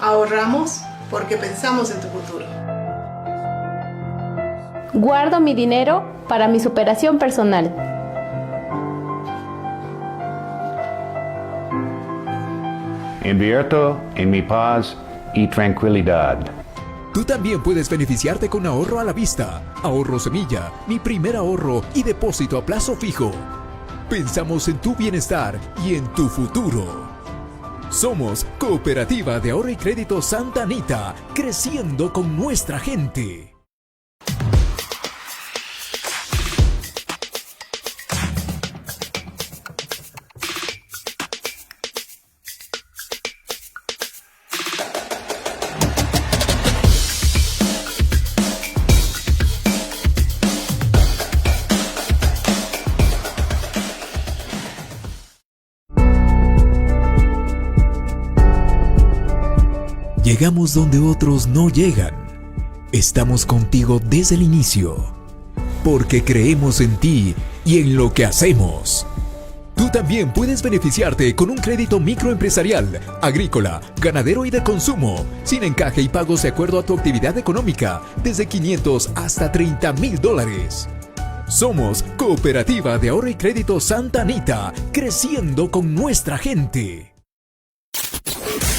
Ahorramos porque pensamos en tu futuro. Guardo mi dinero para mi superación personal. Invierto en mi paz y tranquilidad. Tú también puedes beneficiarte con ahorro a la vista, ahorro semilla, mi primer ahorro y depósito a plazo fijo. Pensamos en tu bienestar y en tu futuro. Somos Cooperativa de Ahorro y Crédito Santa Anita, creciendo con nuestra gente. Llegamos donde otros no llegan. Estamos contigo desde el inicio, porque creemos en ti y en lo que hacemos. Tú también puedes beneficiarte con un crédito microempresarial, agrícola, ganadero y de consumo, sin encaje y pagos de acuerdo a tu actividad económica, desde $500 hasta $30,000. Somos Cooperativa de Ahorro y Crédito Santa Anita, creciendo con nuestra gente.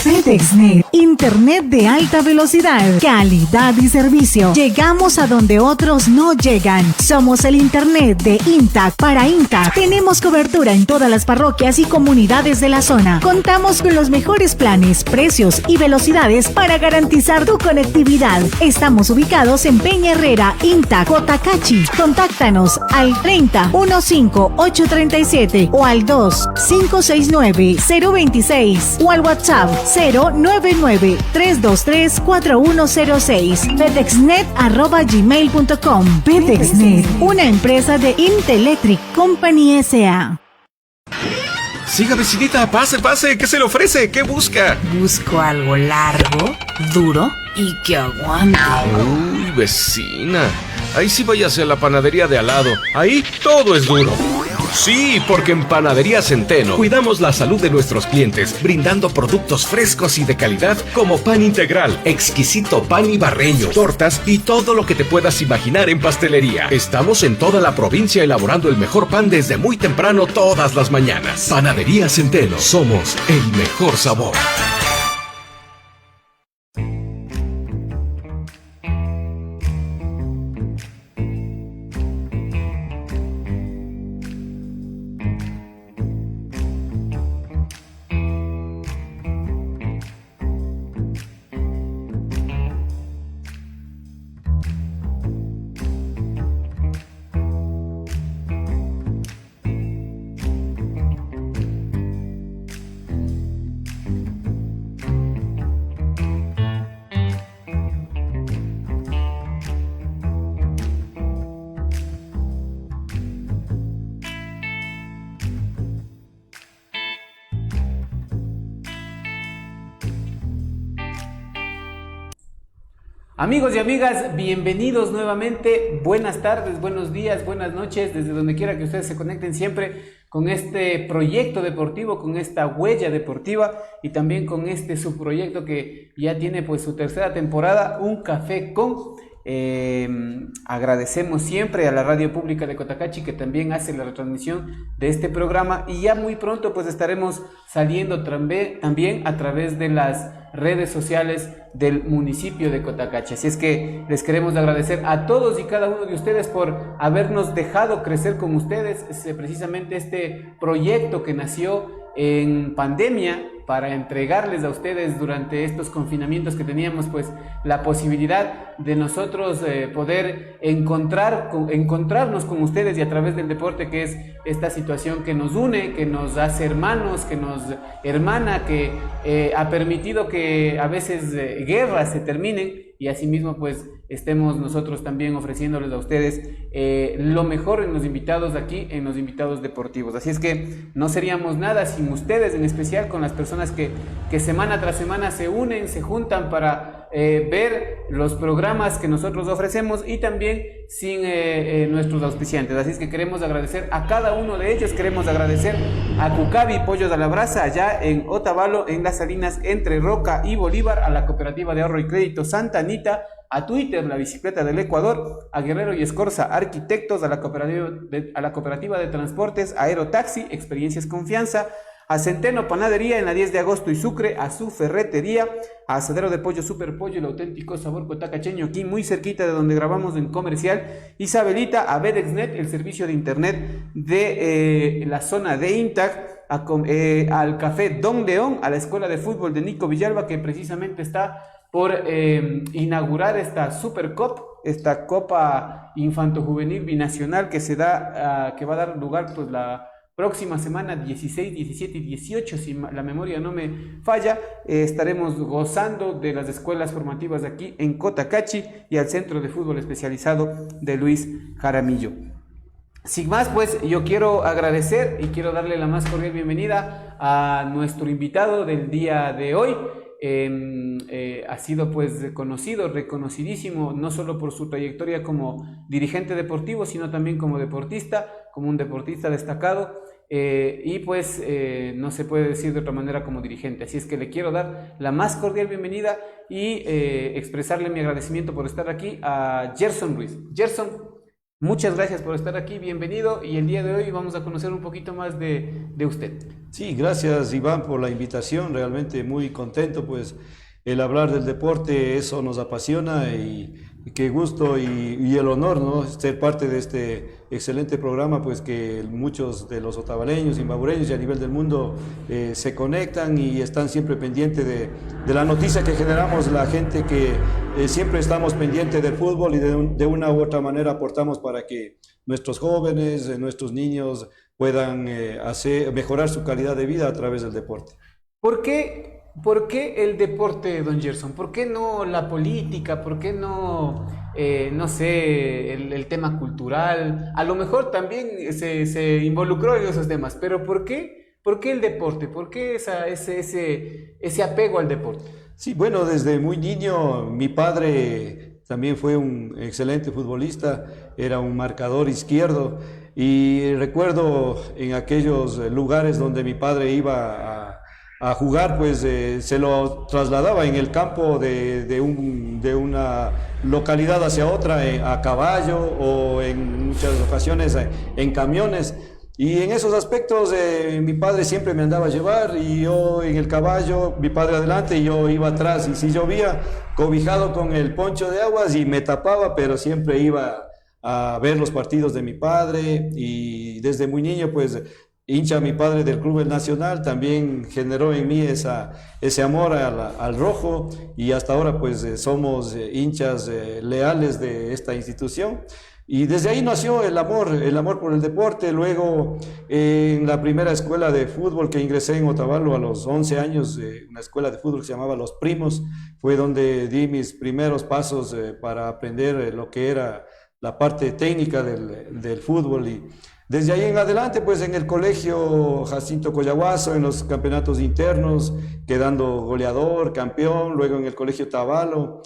FedExNet, internet de alta velocidad, calidad y servicio. Llegamos a donde otros no llegan. Somos el internet de Intac para Intac. Tenemos cobertura en todas las parroquias y comunidades de la zona. Contamos con los mejores planes, precios y velocidades para garantizar tu conectividad. Estamos ubicados en Peña Herrera, Intac, Cotacachi. Contáctanos al 30-15-837 o al 2-569-026 o al WhatsApp 099-323-4106. FedExNet@gmail.com. FedExNet, una empresa de Intelectric Company S.A. Siga, vecinita, pase, ¿qué se le ofrece? ¿Qué busca? Busco algo largo, duro y que aguante. Uy, vecina, ahí sí váyase a la panadería de al lado. Ahí todo es duro. Sí, porque en Panadería Centeno cuidamos la salud de nuestros clientes, brindando productos frescos y de calidad como pan integral, exquisito pan ibarreño, tortas y todo lo que te puedas imaginar en pastelería. Estamos en toda la provincia elaborando el mejor pan desde muy temprano todas las mañanas. Panadería Centeno, somos el mejor sabor. Amigos y amigas, bienvenidos nuevamente. Buenas tardes, buenos días, buenas noches, desde donde quiera que ustedes se conecten siempre con este proyecto deportivo, con esta huella deportiva y también con este subproyecto que ya tiene pues su tercera temporada, Un Café con. Agradecemos siempre a la Radio Pública de Cotacachi que también hace la retransmisión de este programa y ya muy pronto pues estaremos saliendo también a través de las redes sociales del municipio de Cotacachi. Así es que les queremos agradecer a todos y cada uno de ustedes por habernos dejado crecer con ustedes. Precisamente este proyecto que nació en pandemia para entregarles a ustedes durante estos confinamientos que teníamos pues la posibilidad de nosotros poder encontrarnos con ustedes y a través del deporte, que es esta situación que nos une, que nos hace hermanos, que nos hermana, que ha permitido que a veces guerras se terminen y asimismo pues estemos nosotros también ofreciéndoles a ustedes lo mejor en los invitados aquí, en los invitados deportivos. Así es que no seríamos nada sin ustedes, en especial con las personas que semana tras semana se unen, se juntan para ver los programas que nosotros ofrecemos y también sin nuestros auspiciantes. Así es que queremos agradecer a cada uno de ellos. Queremos agradecer a Cucavi Pollos a la Brasa, allá en Otavalo, en Las Salinas, entre Roca y Bolívar, a la Cooperativa de Ahorro y Crédito Santa Anita, a Twitter, la bicicleta del Ecuador, a Guerrero y Escorza Arquitectos, a la cooperativa de transportes Aerotaxi, Experiencias Confianza, a Centeno Panadería en la 10 de agosto y Sucre, a su ferretería, a Asadero de Pollo Super Pollo, el auténtico sabor cotacacheño, aquí muy cerquita de donde grabamos en Comercial, Isabelita, a Bedexnet, el servicio de internet de la zona de Intac, al Café Don León, a la Escuela de Fútbol de Nico Villalba, que precisamente está por inaugurar esta Super Cup, esta Copa Infanto Juvenil Binacional que se da, que va a dar lugar pues la próxima semana 16, 17 y 18, si la memoria no me falla. Estaremos gozando de las escuelas formativas aquí en Cotacachi y al Centro de Fútbol Especializado de Luis Jaramillo. Sin más, pues yo quiero agradecer y quiero darle la más cordial bienvenida a nuestro invitado del día de hoy. Ha sido pues conocido, reconocidísimo, no solo por su trayectoria como dirigente deportivo, sino también como deportista, como un deportista destacado, y pues no se puede decir de otra manera como dirigente. Así es que le quiero dar la más cordial bienvenida y expresarle mi agradecimiento por estar aquí a Gerson Ruiz. Gerson, muchas gracias por estar aquí, bienvenido, y el día de hoy vamos a conocer un poquito más de usted. Sí, gracias Iván por la invitación, realmente muy contento, pues el hablar del deporte, eso nos apasiona y qué gusto y el honor, ¿no? Ser parte de este excelente programa, pues que muchos de los otavaleños, imbabureños y a nivel del mundo se conectan y están siempre pendientes de la noticia que generamos, la gente que siempre estamos pendientes del fútbol y de una u otra manera aportamos para que nuestros jóvenes, nuestros niños puedan mejorar su calidad de vida a través del deporte. ¿Por qué el deporte, don Gerson? ¿Por qué no la política? ¿Por qué no, no sé, el tema cultural? A lo mejor también se involucró en esos temas, pero ¿por qué el deporte? ¿Por qué ese apego al deporte? Sí, bueno, desde muy niño mi padre también fue un excelente futbolista, era un marcador izquierdo y recuerdo en aquellos lugares donde mi padre iba a jugar, pues se lo trasladaba en el campo de una localidad hacia otra a caballo o en muchas ocasiones en camiones. Y en esos aspectos mi padre siempre me andaba a llevar y yo en el caballo, mi padre adelante y yo iba atrás. Y si llovía, cobijado con el poncho de aguas y me tapaba, pero siempre iba a ver los partidos de mi padre. Y desde muy niño, pues hincha mi padre del Club El Nacional, también generó en mí ese amor al rojo y hasta ahora pues somos hinchas leales de esta institución. Y desde ahí nació el amor por el deporte. Luego, en la primera escuela de fútbol que ingresé en Otavalo a los 11 años, una escuela de fútbol que se llamaba Los Primos, fue donde di mis primeros pasos para aprender lo que era la parte técnica del fútbol. Y desde ahí en adelante, pues en el colegio Jacinto Coyahuaso, en los campeonatos internos, quedando goleador, campeón, luego en el colegio Otavalo,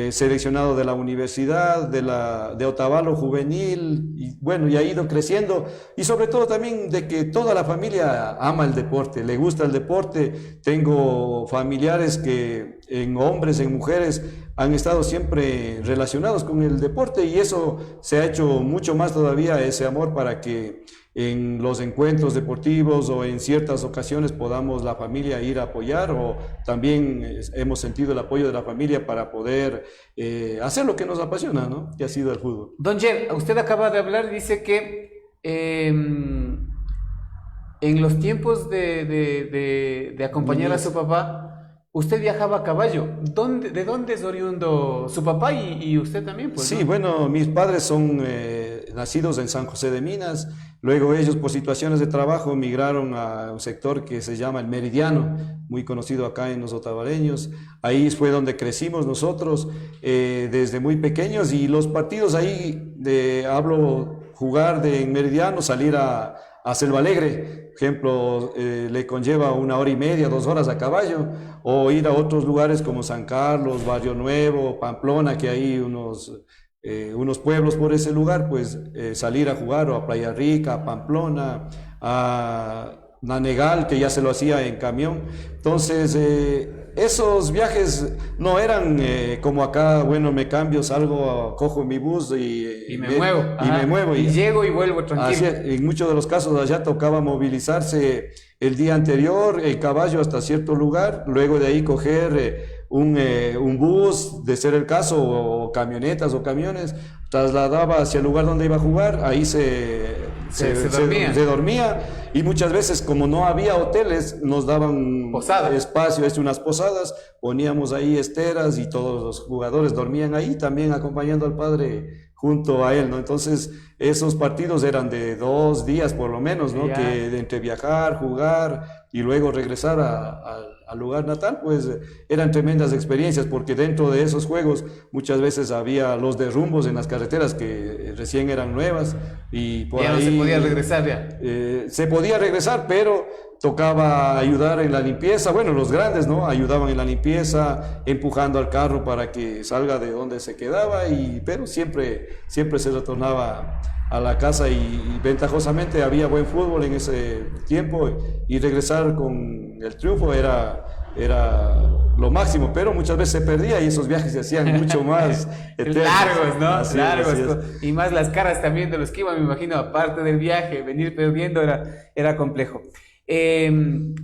seleccionado de la universidad, de Otavalo juvenil, y bueno, y ha ido creciendo, y sobre todo también de que toda la familia ama el deporte, le gusta el deporte. Tengo familiares que en hombres, en mujeres, han estado siempre relacionados con el deporte y eso se ha hecho mucho más todavía, ese amor, para que en los encuentros deportivos o en ciertas ocasiones podamos la familia ir a apoyar, o también hemos sentido el apoyo de la familia para poder hacer lo que nos apasiona, ¿no? Que ha sido el fútbol. Don Jer, usted acaba de hablar, dice que en los tiempos de acompañar a su papá, usted viajaba a caballo. ¿De dónde es oriundo su papá y usted también? Pues, sí, ¿no? Bueno, mis padres son nacidos en San José de Minas. Luego ellos, por situaciones de trabajo, migraron a un sector que se llama el Meridiano, muy conocido acá en los otavaleños. Ahí fue donde crecimos nosotros desde muy pequeños, y los partidos ahí, jugar en Meridiano, salir a Selva Alegre, ejemplo, le conlleva 1 hora y media, 2 horas a caballo, o ir a otros lugares como San Carlos, Barrio Nuevo, Pamplona, que hay unos pueblos por ese lugar, pues salir a jugar o a Playa Rica, a Pamplona, a Nanegal, que ya se lo hacía en camión. Entonces, esos viajes no eran como acá, bueno, me cambio, salgo, cojo mi bus y me muevo. Me muevo. Y llego y vuelvo tranquilo. Así, en muchos de los casos allá tocaba movilizarse el día anterior, el caballo hasta cierto lugar, luego de ahí coger un bus, de ser el caso, o camionetas o camiones, trasladaba hacia el lugar donde iba a jugar, ahí se dormía, y muchas veces, como no había hoteles, nos daban espacio, unas posadas, poníamos ahí esteras y todos los jugadores dormían ahí, también acompañando al padre junto a él, ¿no? Entonces, esos partidos eran de 2 días por lo menos, ¿no? Que entre viajar, jugar y luego regresar al lugar natal, pues eran tremendas experiencias, porque dentro de esos juegos muchas veces había los derrumbos en las carreteras que recién eran nuevas, y por ya ahí no se podía regresar ya. Se podía regresar, pero tocaba ayudar en la limpieza. Bueno, los grandes, ¿no? Ayudaban en la limpieza, empujando al carro para que salga de donde se quedaba, pero siempre se retornaba a la casa, y ventajosamente había buen fútbol en ese tiempo, y regresar con el triunfo era lo máximo, pero muchas veces se perdía y esos viajes se hacían mucho más largos, ¿no? Así largos. Y más las caras también de los que iban, me imagino, aparte del viaje, venir perdiendo era complejo.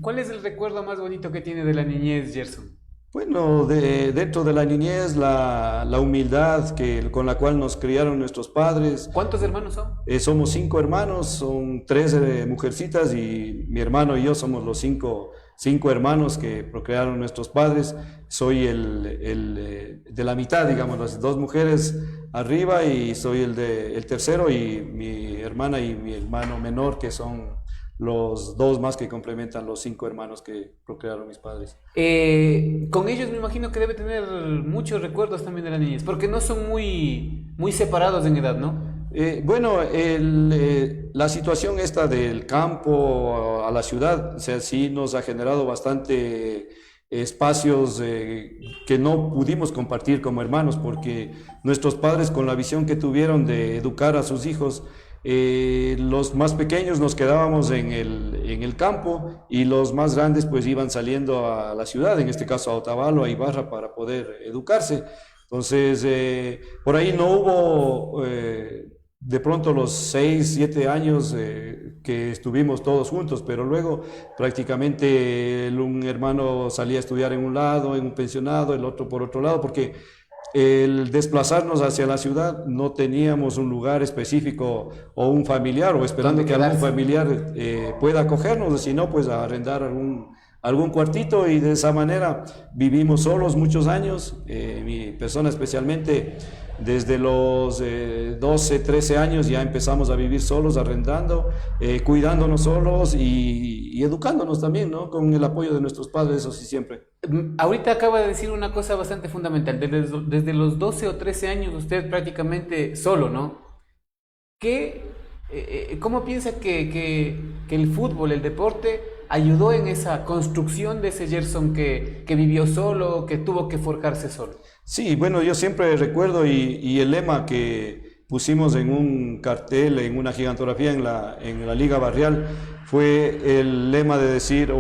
¿Cuál es el recuerdo más bonito que tiene de la niñez, Gerson? Bueno, dentro de la niñez, la humildad con la cual nos criaron nuestros padres. ¿Cuántos hermanos son? Somos 5 hermanos, son 3 mujercitas, y mi hermano y yo somos los cinco hermanos que procrearon nuestros padres. Soy el de la mitad, digamos, las 2 mujeres arriba, y soy el tercero, y mi hermana y mi hermano menor, que son los 2 más que complementan los 5 hermanos que procrearon mis padres. Con ellos me imagino que debe tener muchos recuerdos también de la niñez, porque no son muy separados en edad, ¿no? Bueno, la situación esta del campo a la ciudad, o sea, sí nos ha generado bastante espacios que no pudimos compartir como hermanos, porque nuestros padres, con la visión que tuvieron de educar a sus hijos, los más pequeños nos quedábamos en el campo, y los más grandes pues iban saliendo a la ciudad, en este caso a Otavalo, a Ibarra, para poder educarse. Entonces, por ahí no hubo de pronto los 6, 7 años que estuvimos todos juntos, pero luego prácticamente un hermano salía a estudiar en un lado, en un pensionado, el otro por otro lado, porque el desplazarnos hacia la ciudad no teníamos un lugar específico o un familiar, o esperando que algún familiar pueda acogernos, sino pues a arrendar algún cuartito, y de esa manera vivimos solos muchos años. Mi persona especialmente, desde los 12, 13 años ya empezamos a vivir solos, arrendando, cuidándonos solos y educándonos también, ¿no? Con el apoyo de nuestros padres, eso sí, siempre. Ahorita acaba de decir una cosa bastante fundamental. Desde los 12 o 13 años usted prácticamente solo, ¿no? ¿Cómo piensa que el fútbol, el deporte, ayudó en esa construcción de ese Gerson que vivió solo, que tuvo que forjarse solo? Sí, bueno, yo siempre recuerdo, y el lema que pusimos en un cartel, en una gigantografía en la Liga Barrial, fue el lema de decir,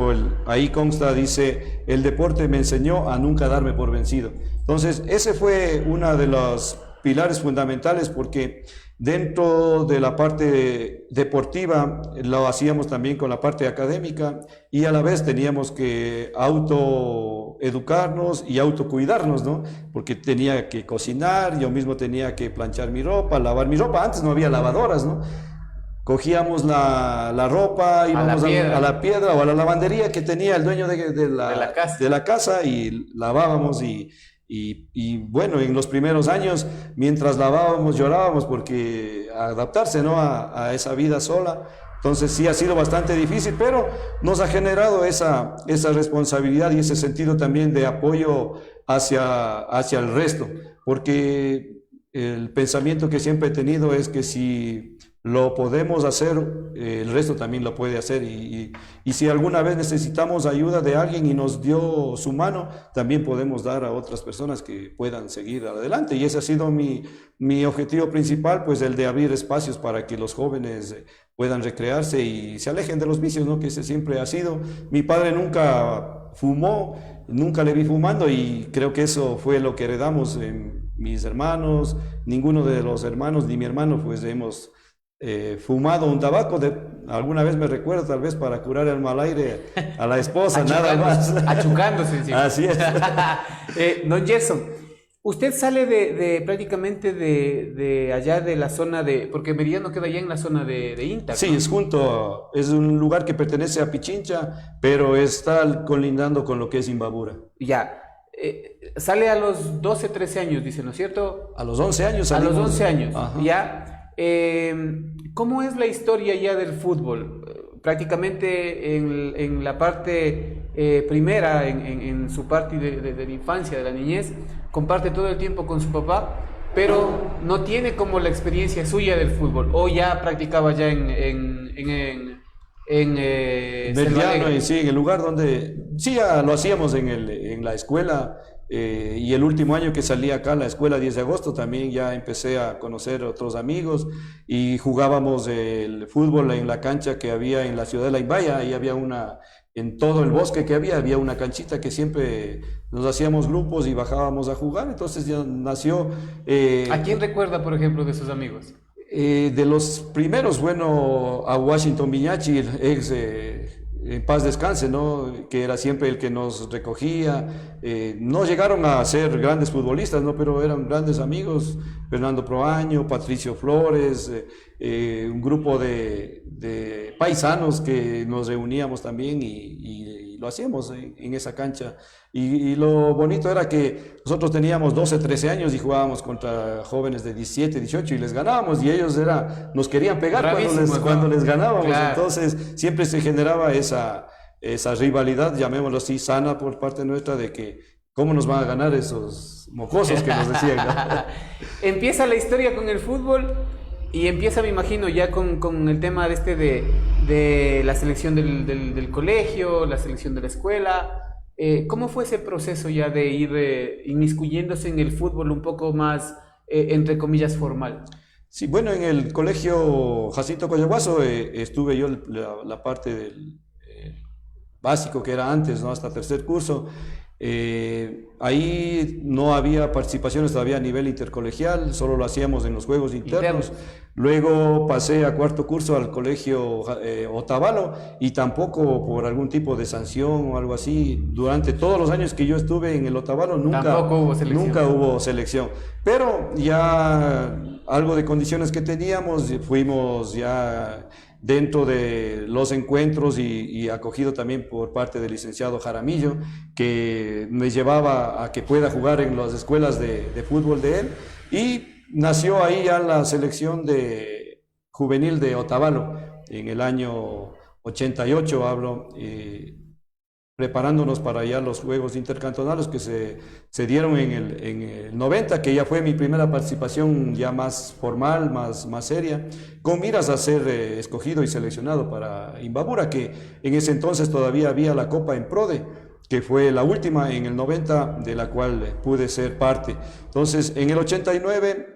ahí consta, dice: el deporte me enseñó a nunca darme por vencido. Entonces, ese fue uno de los pilares fundamentales, porque dentro de la parte deportiva lo hacíamos también con la parte académica, y a la vez teníamos que autoeducarnos y autocuidarnos, ¿no? Porque tenía que cocinar, yo mismo tenía que planchar mi ropa, lavar mi ropa. Antes no había lavadoras, ¿no? Cogíamos la ropa, íbamos a la piedra o a la lavandería que tenía el dueño de la casa, y lavábamos, y bueno, en los primeros años, mientras lavábamos, llorábamos, porque adaptarse, ¿no? a esa vida sola. Entonces sí ha sido bastante difícil, pero nos ha generado esa responsabilidad y ese sentido también de apoyo hacia el resto, porque el pensamiento que siempre he tenido es que si lo podemos hacer, el resto también lo puede hacer. Y si alguna vez necesitamos ayuda de alguien y nos dio su mano, también podemos dar a otras personas que puedan seguir adelante. Y ese ha sido mi objetivo principal, pues el de abrir espacios para que los jóvenes puedan recrearse y se alejen de los vicios, ¿no? Que ese siempre ha sido. Mi padre nunca fumó, nunca le vi fumando, y creo que eso fue lo que heredamos en mis hermanos. Ninguno de los hermanos, ni mi hermano, pues hemos fumado un tabaco. Alguna vez me recuerdo, tal vez para curar el mal aire a la esposa, nada más. Achucándose encima. Así es. Don Gerson, usted sale prácticamente de allá de la zona porque Meridiano queda allá en la zona de Inta. Sí, ¿no? es un lugar que pertenece a Pichincha, pero está colindando con lo que es Imbabura. Ya. Sale a los 12, 13 años, dice, ¿no es cierto? A los 11 años salimos. A los 11 años, Ajá. ya. ¿Cómo es la historia ya del fútbol? Prácticamente en la parte primera, en su parte de la infancia, de la niñez, comparte todo el tiempo con su papá, pero no tiene como la experiencia suya del fútbol, o ya practicaba ya en Meridiano, y sí, en el lugar donde sí ya lo hacíamos en la escuela. Y el último año que salí acá a la escuela 10 de agosto también ya empecé a conocer otros amigos y jugábamos el fútbol en la cancha que había en la ciudad de La Imbaya. Ahí había en todo el bosque que había una canchita que siempre nos hacíamos grupos y bajábamos a jugar. Entonces ya nació. ¿A quién recuerda, por ejemplo, de sus amigos? De los primeros, bueno, a Washington Viñachi, el ex en paz descanse, ¿no? Que era siempre el que nos recogía. No llegaron a ser grandes futbolistas, ¿no? Pero eran grandes amigos. Fernando Proaño, Patricio Flores, un grupo de paisanos que nos reuníamos también y lo hacíamos en esa cancha. Y lo bonito era que nosotros teníamos 12, 13 años y jugábamos contra jóvenes de 17, 18 y les ganábamos, y ellos nos querían pegar cuando les ganábamos. Claro. Entonces siempre se generaba esa rivalidad, llamémoslo así, sana por parte nuestra, de que cómo nos van a ganar esos mocosos que nos decían, ¿no? Empieza la historia con el fútbol y empieza, me imagino, ya con el tema de la selección del colegio, la selección de la escuela. ¿Cómo fue ese proceso ya de ir inmiscuyéndose en el fútbol un poco más, entre comillas, formal? Sí, bueno, en el colegio Jacinto Coyahuaso estuve yo la parte del básico que era antes, ¿no? Hasta tercer curso. Ahí no había participaciones todavía a nivel intercolegial, solo lo hacíamos en los juegos internos. Luego pasé a cuarto curso al colegio Otavalo, y tampoco por algún tipo de sanción o algo así, durante todos los años que yo estuve en el Otavalo nunca hubo selección. Pero ya algo de condiciones que teníamos, fuimos ya dentro de los encuentros y acogido también por parte del licenciado Jaramillo, que me llevaba a que pueda jugar en las escuelas de fútbol de él, y nació ahí ya la selección juvenil de Otavalo en el año 88, hablo, preparándonos para ya los juegos intercantonales que se dieron en el 90, que ya fue mi primera participación ya más formal, más seria, con miras a ser escogido y seleccionado para Imbabura, que en ese entonces todavía había la Copa en Prode, que fue la última en el 90, de la cual pude ser parte. Entonces, en el 89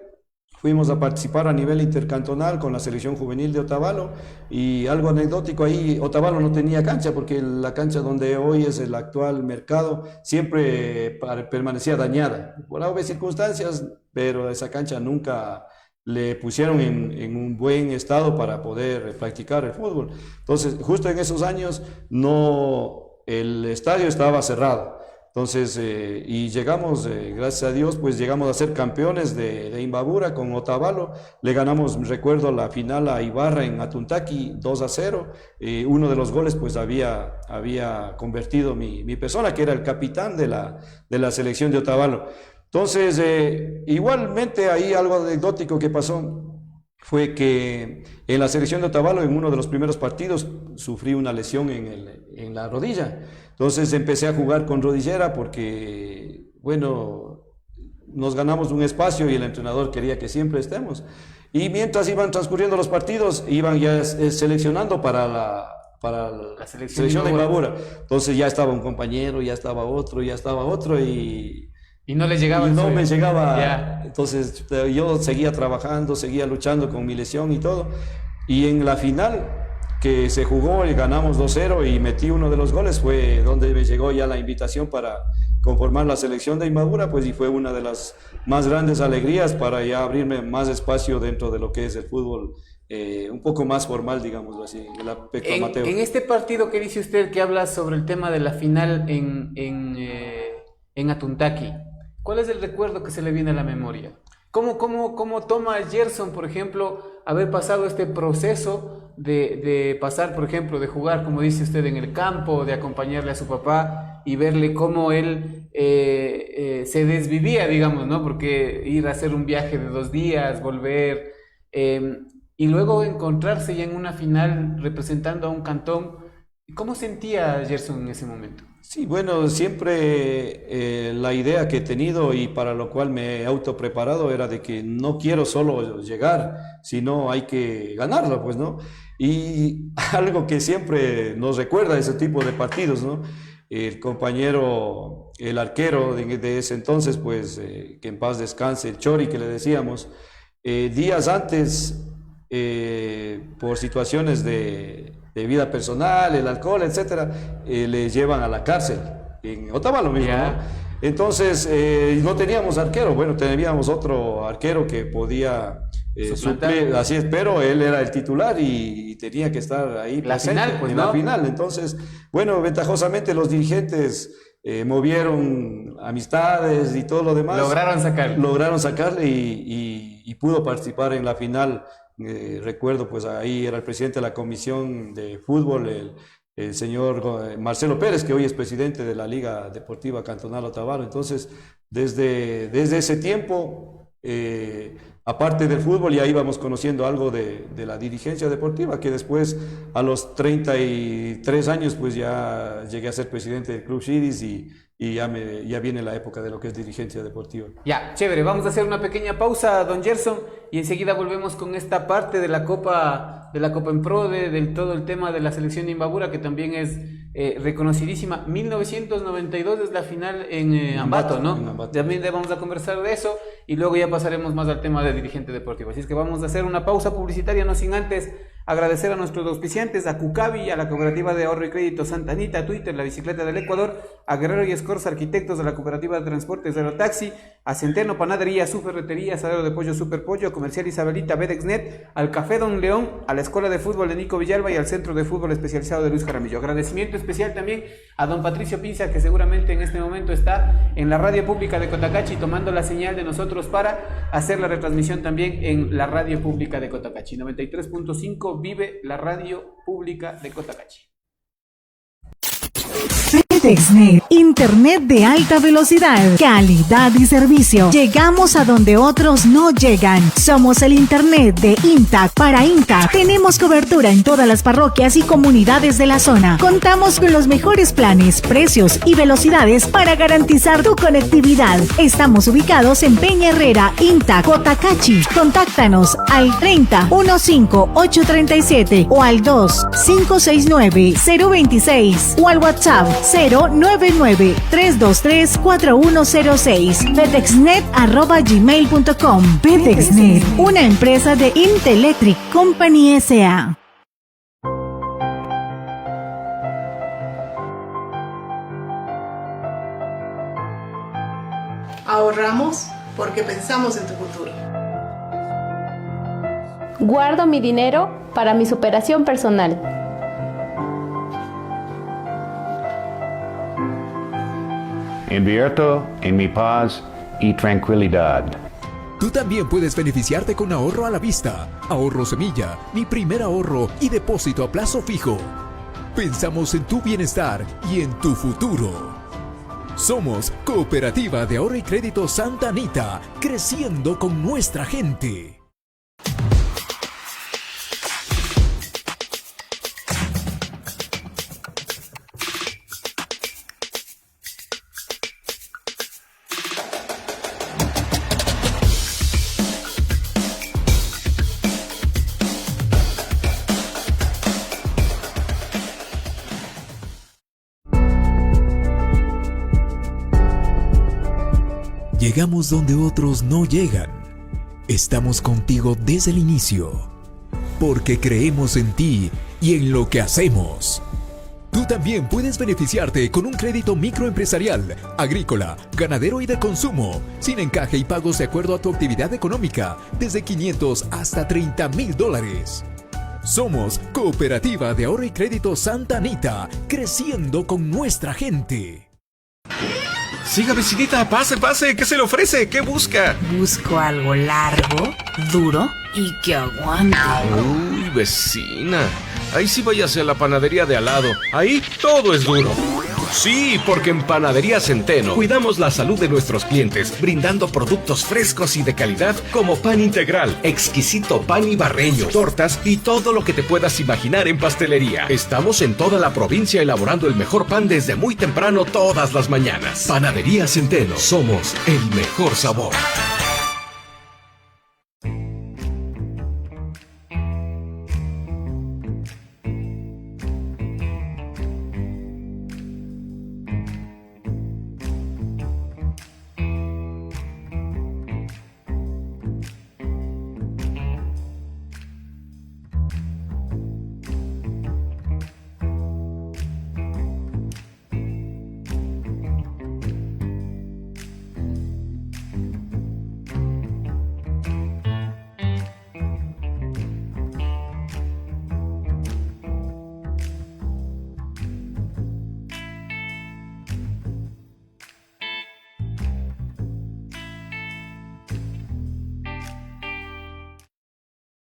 fuimos a participar a nivel intercantonal con la selección juvenil de Otavalo, y algo anecdótico ahí, Otavalo no tenía cancha, porque la cancha donde hoy es el actual mercado siempre permanecía dañada por obvias circunstancias, pero esa cancha nunca le pusieron en un buen estado para poder practicar el fútbol. Entonces, justo en esos años el estadio estaba cerrado. Entonces, y llegamos, gracias a Dios, pues llegamos a ser campeones de Imbabura con Otavalo. Le ganamos, recuerdo, la final a Ibarra en Atuntaqui 2-0. Uno de los goles pues había convertido mi persona, que era el capitán de la selección de Otavalo. Entonces, igualmente ahí algo anecdótico que pasó fue que en la selección de Otavalo, en uno de los primeros partidos, sufrí una lesión en la rodilla. Entonces empecé a jugar con rodillera porque, bueno, nos ganamos un espacio y el entrenador quería que siempre estemos. Y mientras iban transcurriendo los partidos, iban ya seleccionando para la selección de Imbabura. Entonces ya estaba un compañero, ya estaba otro y no le llegaba. Y no me llegaba. Ya. Entonces yo seguía trabajando, seguía luchando con mi lesión y todo. Y en la final que se jugó y ganamos 2-0 y metí uno de los goles, fue donde me llegó ya la invitación para conformar la selección de Imbabura, pues, y fue una de las más grandes alegrías para ya abrirme más espacio dentro de lo que es el fútbol, un poco más formal, digámoslo así, el aspecto amateur. En este partido que dice usted, que habla sobre el tema de la final en Atuntaqui, ¿cuál es el recuerdo que se le viene a la memoria? ¿Cómo toma Gerson, por ejemplo, haber pasado este proceso de pasar, por ejemplo, de jugar, como dice usted, en el campo, de acompañarle a su papá y verle cómo él se desvivía, digamos, ¿no? Porque ir a hacer un viaje de 2 días, volver, y luego encontrarse ya en una final representando a un cantón. ¿Cómo sentía Gerson en ese momento? Sí, bueno, siempre la idea que he tenido y para lo cual me he autopreparado era de que no quiero solo llegar, sino hay que ganarlo, pues, ¿no? Y algo que siempre nos recuerda ese tipo de partidos, ¿no? El compañero, el arquero de ese entonces, pues, que en paz descanse, el Chori, que le decíamos, días antes, por situaciones de vida personal, el alcohol, etcétera, le llevan a la cárcel. En Otavalo mismo, ¿no? Entonces, no teníamos arquero. Bueno, teníamos otro arquero que podía suplir, así es, pero él era el titular y tenía que estar ahí presente, final, pues, en ¿no? la final. Entonces, bueno, ventajosamente los dirigentes movieron amistades y todo lo demás. Lograron sacarle y pudo participar en la final. Recuerdo, pues ahí era el presidente de la comisión de fútbol, el señor Marcelo Pérez, que hoy es presidente de la Liga Deportiva Cantonal Otavalo. Entonces, desde ese tiempo, aparte del fútbol, ya íbamos conociendo algo de la dirigencia deportiva, que después, a los 33 años, pues ya llegué a ser presidente del Club Shidis y ya viene la época de lo que es dirigencia deportiva. Ya, chévere, vamos a hacer una pequeña pausa, don Gerson, y enseguida volvemos con esta parte de la Copa en Pro, del todo el tema de la selección de Imbabura, que también es reconocidísima. 1992 es la final en Ambato, ¿no? En Ambato. También vamos a conversar de eso y luego ya pasaremos más al tema de dirigente deportivo. Así es que vamos a hacer una pausa publicitaria, no sin antes agradecer a nuestros auspiciantes, a Cucavi, a la Cooperativa de Ahorro y Crédito Santa Anita, a Twitter, la Bicicleta del Ecuador, a Guerrero y Escorza, arquitectos de la Cooperativa de Transportes Zero Taxi, a Centeno Panadería, su ferretería, Asadero de Pollo Super Pollo, a Comercial Isabelita, Bedexnet, al Café Don León, a la Escuela de Fútbol de Nico Villalba y al Centro de Fútbol Especializado de Luis Jaramillo. Agradecimiento especial también a don Patricio Pinza, que seguramente en este momento está en la radio pública de Cotacachi tomando la señal de nosotros para hacer la retransmisión también en la radio pública de Cotacachi. 93.5 vive la radio pública de Cotacachi. FedExnet, internet de alta velocidad, calidad y servicio. Llegamos a donde otros no llegan. Somos el internet de Intac para Intac. Tenemos cobertura en todas las parroquias y comunidades de la zona. Contamos con los mejores planes, precios y velocidades para garantizar tu conectividad. Estamos ubicados en Peña Herrera, Intac, Cotacachi. Contáctanos al 30-15-837 o al 2-569-026 o al WhatsApp 099-323-4106. FedExnet@gmail.com. FedExnet, una empresa de Intelectric Company S.A. Ahorramos porque pensamos en tu futuro. Guardo mi dinero para mi superación personal. Invierto en mi paz y tranquilidad. Tú también puedes beneficiarte con ahorro a la vista, ahorro semilla, mi primer ahorro y depósito a plazo fijo. Pensamos en tu bienestar y en tu futuro. Somos Cooperativa de Ahorro y Crédito Santa Anita, creciendo con nuestra gente. Llegamos donde otros no llegan. Estamos contigo desde el inicio, porque creemos en ti y en lo que hacemos. Tú también puedes beneficiarte con un crédito microempresarial, agrícola, ganadero y de consumo, sin encaje y pagos de acuerdo a tu actividad económica, desde 500 hasta $30,000. Somos Cooperativa de Ahorro y Crédito Santa Anita, creciendo con nuestra gente. Siga, vecinita, pase, pase. ¿Qué se le ofrece? ¿Qué busca? Busco algo largo, duro y que aguante. Uy, vecina. Ahí sí váyase a la panadería de al lado. Ahí todo es duro. Sí, porque en Panadería Centeno cuidamos la salud de nuestros clientes, brindando productos frescos y de calidad como pan integral, exquisito pan ibarreño, tortas y todo lo que te puedas imaginar en pastelería. Estamos en toda la provincia elaborando el mejor pan desde muy temprano todas las mañanas. Panadería Centeno, somos el mejor sabor.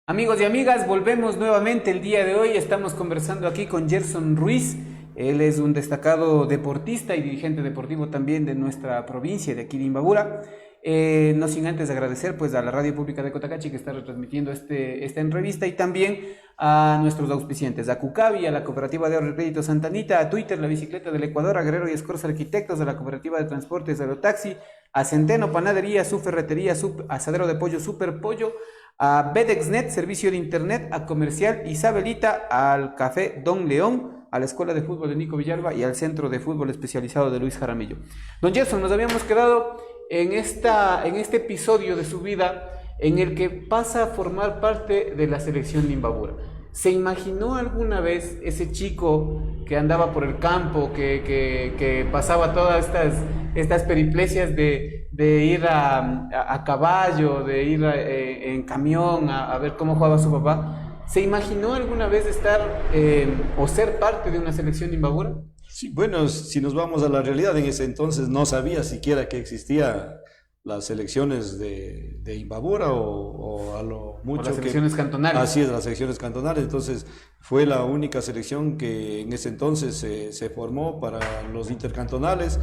Amigos y amigas, volvemos nuevamente el día de hoy. Estamos conversando aquí con Gerson Ruiz. Él es un destacado deportista y dirigente deportivo también de nuestra provincia, de aquí de Imbabura. No sin antes agradecer pues a la Radio Pública de Cotacachi que está retransmitiendo esta entrevista, y también a nuestros auspiciantes, a Cucavi, a la Cooperativa de Ahorro y Crédito Santa Anita, a Twitter, la Bicicleta del Ecuador, a Guerrero y Escorza Arquitectos, a la Cooperativa de Transportes Aerotaxi, a Centeno Panadería, su Ferretería, su Asadero de Pollo, Super Pollo, a BedExnet, servicio de internet, a Comercial Isabelita, al Café Don León, a la Escuela de Fútbol de Nico Villalba y al Centro de Fútbol Especializado de Luis Jaramillo. Don Gerson, nos habíamos quedado en este episodio de su vida en el que pasa a formar parte de la selección de Imbabura. ¿Se imaginó alguna vez ese chico que andaba por el campo, que pasaba todas estas periplecias de ir a caballo, de ir en camión a ver cómo jugaba su papá? ¿Se imaginó alguna vez estar o ser parte de una selección de Imbabura? Sí, bueno, si nos vamos a la realidad, en ese entonces no sabía siquiera que existía las selecciones de Imbabura o a lo mucho. O las selecciones cantonales. Así es, las selecciones cantonales. Entonces fue la única selección que en ese entonces se formó para los intercantonales,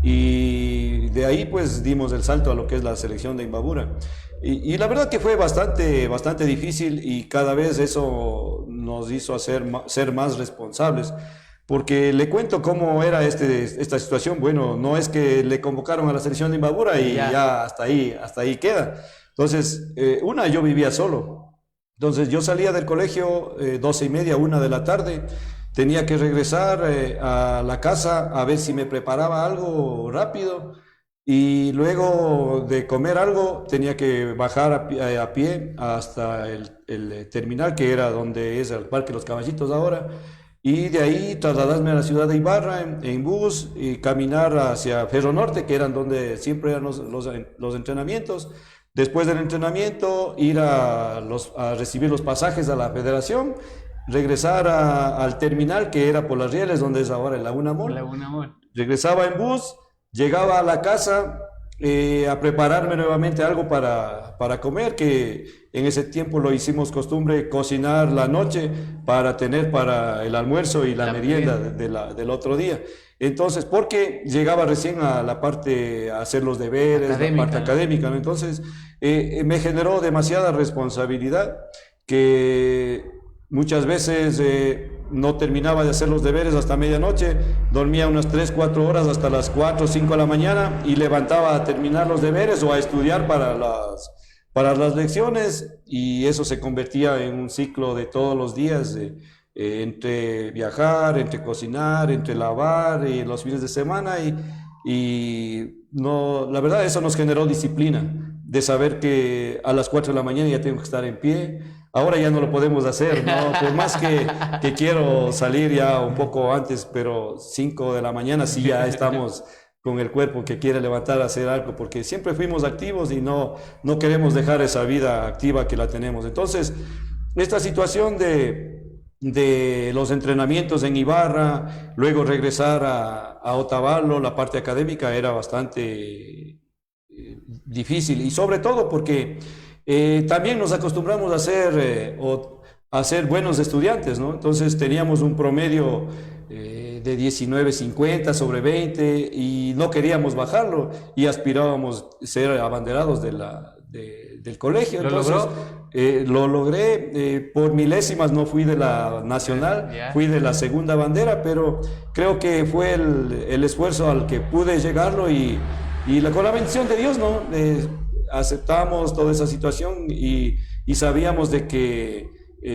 y de ahí pues dimos el salto a lo que es la selección de Imbabura. Y la verdad que fue bastante difícil, y cada vez eso nos hizo ser más responsables. Porque le cuento cómo era esta situación. Bueno, no es que le convocaron a la selección de Imbabura y ya hasta ahí queda. Entonces, yo vivía solo. Entonces, yo salía del colegio 12:30, 1 de la tarde. Tenía que regresar a la casa a ver si me preparaba algo rápido. Y luego de comer algo, tenía que bajar a pie hasta el terminal, que era donde es el Parque Los Caballitos ahora. Y de ahí trasladarme a la ciudad de Ibarra en bus y caminar hacia Ferro Norte, que eran donde siempre eran los entrenamientos. Después del entrenamiento, ir a recibir los pasajes a la federación, regresar al terminal, que era por Las Rieles, donde es ahora el Laguna Mall. Regresaba en bus, llegaba a la casa a prepararme nuevamente algo para comer, que en ese tiempo lo hicimos costumbre cocinar la noche para tener para el almuerzo y la merienda del otro día. Entonces, porque llegaba recién a la parte a hacer los deberes, la parte académica, ¿no? Entonces, me generó demasiada responsabilidad, que muchas veces no terminaba de hacer los deberes hasta medianoche, dormía unas 3-4 horas hasta las 4 o 5 de la mañana y levantaba a terminar los deberes o a estudiar para las lecciones, y eso se convertía en un ciclo de todos los días, entre viajar, entre cocinar, entre lavar y los fines de semana, y no, la verdad eso nos generó disciplina, de saber que a las 4 de la mañana ya tengo que estar en pie. Ahora ya no lo podemos hacer, ¿no? Por más que quiero salir ya un poco antes, pero 5 de la mañana sí ya estamos con el cuerpo que quiere levantar a hacer algo, porque siempre fuimos activos y no queremos dejar esa vida activa que la tenemos. Entonces, esta situación de los entrenamientos en Ibarra, luego regresar a Otavalo, la parte académica era bastante difícil, y sobre todo porque también nos acostumbramos a ser buenos estudiantes, ¿no? Entonces teníamos un promedio de 19.50 sobre 20 y no queríamos bajarlo y aspirábamos ser abanderados del colegio. ¿Lo Entonces, logró? lo logré, por milésimas no fui de la nacional, fui de la segunda bandera, pero creo que fue el esfuerzo al que pude llegarlo y con la bendición de Dios, ¿no? Aceptamos toda esa situación y sabíamos de que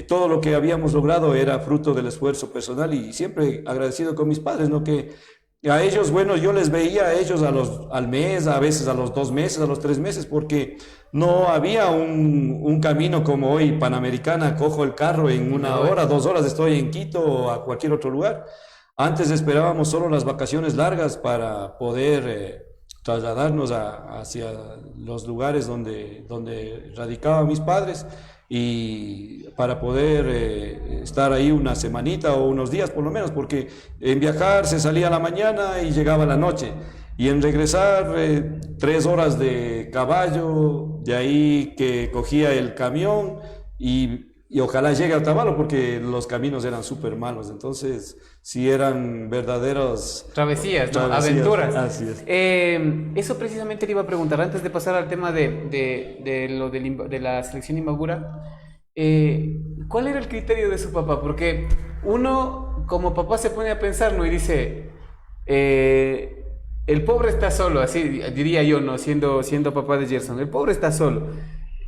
todo lo que habíamos logrado era fruto del esfuerzo personal, y siempre agradecido con mis padres, ¿no? Que a ellos, bueno, yo les veía a ellos al mes, a veces a los 2 meses, a los 3 meses, porque no había un camino como hoy, Panamericana, cojo el carro en 1 hora, 2 horas estoy en Quito o a cualquier otro lugar. Antes esperábamos solo las vacaciones largas para poder trasladarnos hacia los lugares donde radicaban mis padres, y para poder estar ahí una semanita o unos días por lo menos, porque en viajar se salía a la mañana y llegaba a la noche, y en regresar 3 horas de caballo, de ahí que cogía el camión y ojalá llegue a Otavalo, porque los caminos eran súper malos. Entonces sí eran verdaderos Travesías, ¿no? Aventuras. Así es. Eso precisamente le iba a preguntar antes de pasar al tema de la selección Imbabura. ¿Cuál era el criterio de su papá? Porque uno como papá se pone a pensar, ¿no? Y dice, el pobre está solo, así diría yo, ¿no? Siendo papá de Gerson, el pobre está solo.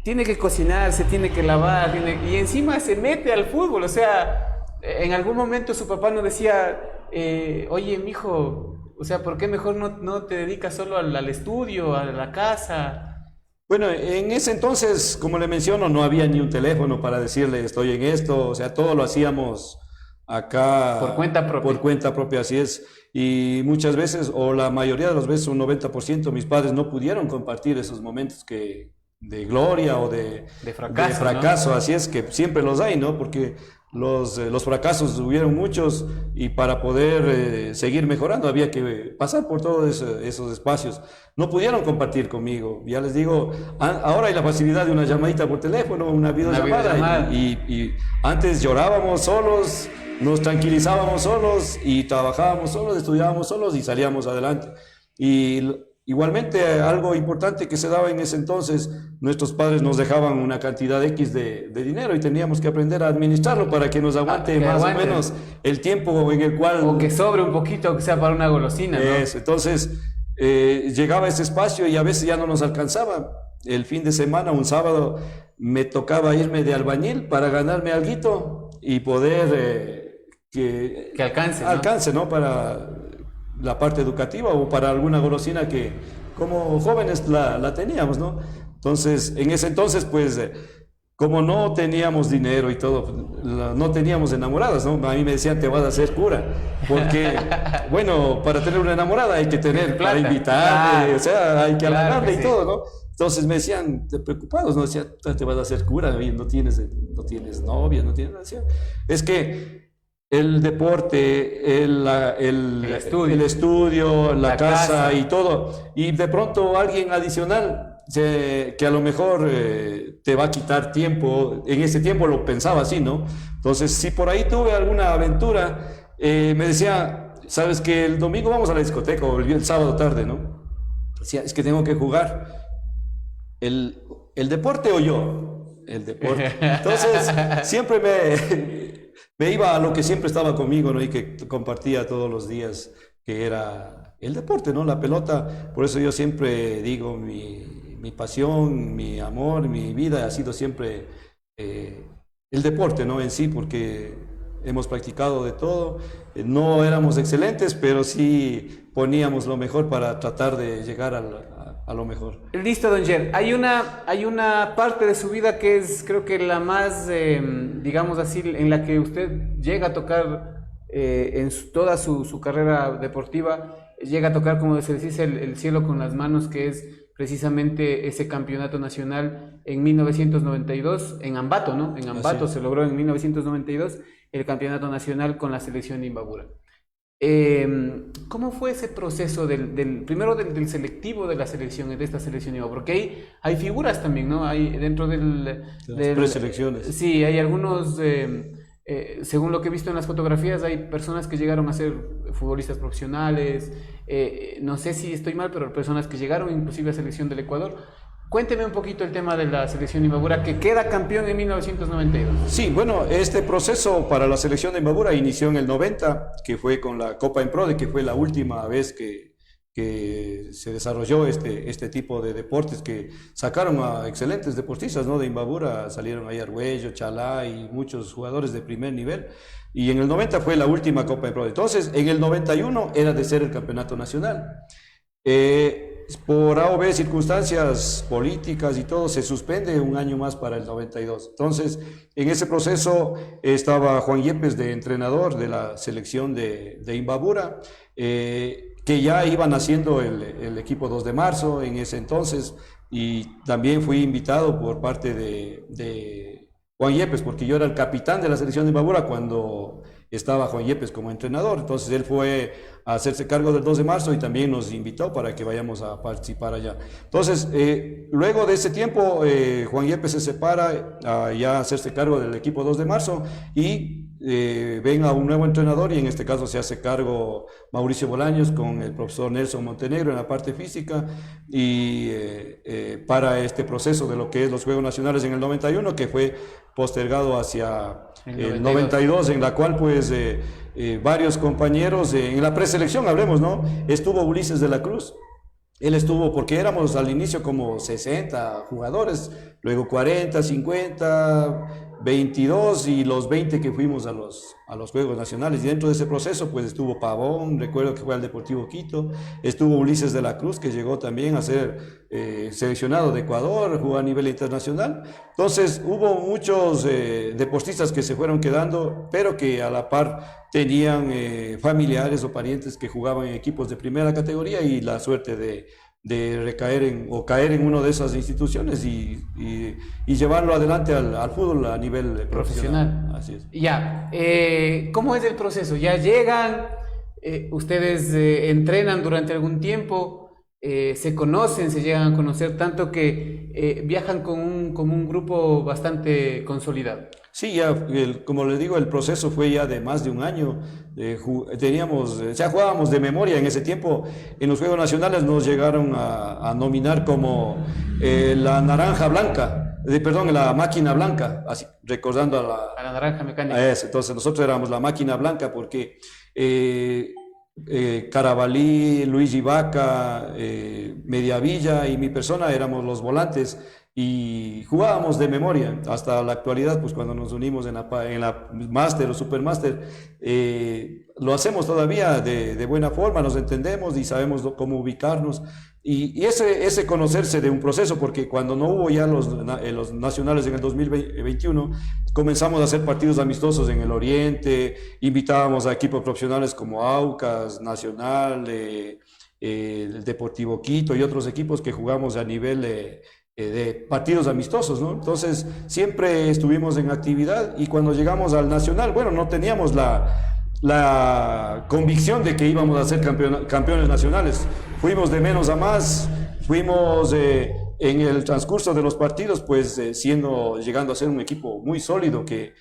Tiene que cocinarse, tiene que lavar, y encima se mete al fútbol. O sea, en algún momento su papá nos decía, oye, mijo, o sea, ¿por qué mejor no te dedicas solo al estudio, a la casa? Bueno, en ese entonces, como le menciono, no había ni un teléfono para decirle estoy en esto, o sea, todo lo hacíamos acá por cuenta propia. Por cuenta propia, así es. Y muchas veces, o la mayoría de las veces, un 90%, mis padres no pudieron compartir esos momentos de gloria o de fracaso, ¿no? Así es, que siempre los hay, ¿no? Porque los fracasos hubieron muchos, y para poder seguir mejorando había que pasar por todos esos espacios. No pudieron compartir conmigo, ya les digo, ahora hay la facilidad de una llamadita por teléfono, una videollamada. Y antes llorábamos solos, nos tranquilizábamos solos y trabajábamos solos, estudiábamos solos y salíamos adelante. Y igualmente, algo importante que se daba en ese entonces, nuestros padres nos dejaban una cantidad X de dinero y teníamos que aprender a administrarlo para que nos aguante o menos el tiempo en el cual... O que sobre un poquito, que sea para una golosina, ¿no? Entonces, llegaba ese espacio y a veces ya no nos alcanzaba. El fin de semana, un sábado, me tocaba irme de albañil para ganarme alguito y poder... que alcance, ¿no? Para la parte educativa o para alguna golosina que como jóvenes la teníamos, ¿no? Entonces, en ese entonces, pues, como no teníamos dinero y todo, no teníamos enamoradas, ¿no? A mí me decían, te vas a hacer cura, porque, bueno, para tener una enamorada hay que tener para invitarle, o sea, hay que hablarle y todo, ¿no? Entonces me decían, preocupados, ¿no? Decían, te vas a hacer cura, no tienes novia, no tienes... Decía, es que el deporte, el estudio, la casa y todo, y de pronto alguien adicional que a lo mejor te va a quitar tiempo. En ese tiempo lo pensaba así, ¿no? Entonces, si por ahí tuve alguna aventura, me decía, sabes que el domingo vamos a la discoteca o el sábado tarde, ¿no? Decía, es que tengo que jugar el deporte o yo, el deporte. Entonces, siempre me iba a lo que siempre estaba conmigo, ¿no? Y que compartía todos los días, que era el deporte, ¿no? La pelota. Por eso yo siempre digo, mi pasión, mi amor, mi vida ha sido siempre el deporte, ¿no? En sí, porque hemos practicado de todo. No éramos excelentes, pero sí poníamos lo mejor para tratar de llegar a lo mejor. Listo, don Ger. Hay una parte de su vida que es, creo que la más, digamos así, en la que usted llega a tocar toda su carrera deportiva, llega a tocar, como se dice, el cielo con las manos, que es precisamente ese campeonato nacional en 1992, en Ambato, ¿no? En Ambato se logró en 1992 el campeonato nacional con la selección de Imbabura. ¿Cómo fue ese proceso primero del selectivo de la selección, de esta selección de Imbabura? Porque ahí hay figuras también, ¿no? Hay dentro de las preselecciones. Sí, hay algunos... según lo que he visto en las fotografías, hay personas que llegaron a ser futbolistas profesionales, no sé si estoy mal, pero personas que llegaron inclusive a selección del Ecuador. Cuénteme un poquito el tema de la selección de Imbabura, que queda campeón en 1992. Sí, bueno, este proceso para la selección de Imbabura inició en el 90, que fue con la Copa Emprode, que fue la última vez que se desarrolló este tipo de deportes, que sacaron a excelentes deportistas, ¿no? De Imbabura salieron ahí Argüello, Chalá y muchos jugadores de primer nivel, y en el 90 fue la última Copa Pro. Entonces, en el 91 era de ser el campeonato nacional. Por A o B circunstancias políticas y todo, se suspende un año más para el 92. Entonces, en ese proceso estaba Juan Yepes de entrenador de la selección de Imbabura, que ya iban haciendo el equipo 2 de marzo en ese entonces, y también fui invitado por parte de Juan Yepes, porque yo era el capitán de la selección de Imbabura cuando estaba Juan Yepes como entrenador. Entonces él fue a hacerse cargo del 2 de marzo y también nos invitó para que vayamos a participar allá. Entonces, luego de ese tiempo, Juan Yepes se separa a ya hacerse cargo del equipo 2 de marzo y ven a un nuevo entrenador, y en este caso se hace cargo Mauricio Bolaños con el profesor Nelson Montenegro en la parte física, y para este proceso de lo que es los Juegos Nacionales en el 91, que fue postergado hacia el 92, en la cual pues varios compañeros, en la preselección hablemos, ¿no? Estuvo Ulises de la Cruz. Él estuvo, porque éramos al inicio como 60 jugadores, luego 40, 50, 22 y los 20 que fuimos a los Juegos Nacionales. Y dentro de ese proceso pues estuvo Pavón, recuerdo que fue al Deportivo Quito, estuvo Ulises de la Cruz, que llegó también a ser seleccionado de Ecuador, jugó a nivel internacional. Entonces hubo muchos deportistas que se fueron quedando, pero que a la par tenían familiares o parientes que jugaban en equipos de primera categoría, y la suerte de recaer o caer en una de esas instituciones y llevarlo adelante al fútbol a nivel profesional. Así es. Ya, ¿cómo es el proceso? Ya llegan, ustedes entrenan durante algún tiempo, se conocen, se llegan a conocer, tanto que viajan con un grupo bastante consolidado. Sí, ya, como les digo, el proceso fue ya de más de un año. Ya jugábamos de memoria en ese tiempo. En los Juegos Nacionales nos llegaron a nominar como la naranja blanca, la máquina blanca, así, recordando a la naranja mecánica. Entonces nosotros éramos la máquina blanca porque Carabalí, Luigi Vaca, Mediavilla y mi persona éramos los volantes, y jugábamos de memoria hasta la actualidad. Pues cuando nos unimos en la Master o Supermaster, lo hacemos todavía de buena forma, nos entendemos y sabemos cómo ubicarnos, y ese conocerse de un proceso, porque cuando no hubo ya los nacionales en el 2021, comenzamos a hacer partidos amistosos en el Oriente, invitábamos a equipos profesionales como Aucas, Nacional, el Deportivo Quito y otros equipos que jugamos a nivel de partidos amistosos, ¿no? Entonces siempre estuvimos en actividad, y cuando llegamos al Nacional, bueno, no teníamos la convicción de que íbamos a ser campeones nacionales. Fuimos de menos a más, fuimos en el transcurso de los partidos pues llegando a ser un equipo muy sólido, que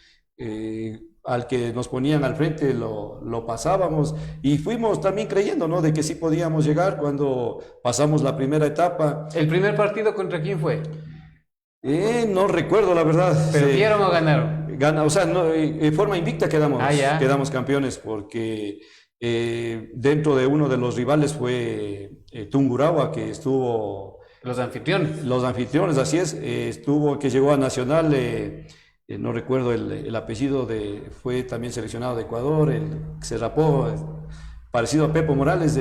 al que nos ponían al frente lo pasábamos, y fuimos también creyendo, ¿no?, de que sí podíamos llegar cuando pasamos la primera etapa. ¿El primer partido contra quién fue? No recuerdo, la verdad. ¿Perdieron o ganaron? O sea, no, en forma invicta quedamos campeones, porque dentro de uno de los rivales fue Tungurahua, que estuvo... Los anfitriones. Los anfitriones, así es. Que llegó a Nacional no recuerdo el apellido, fue también seleccionado de Ecuador, se rapó, parecido a Pepo Morales,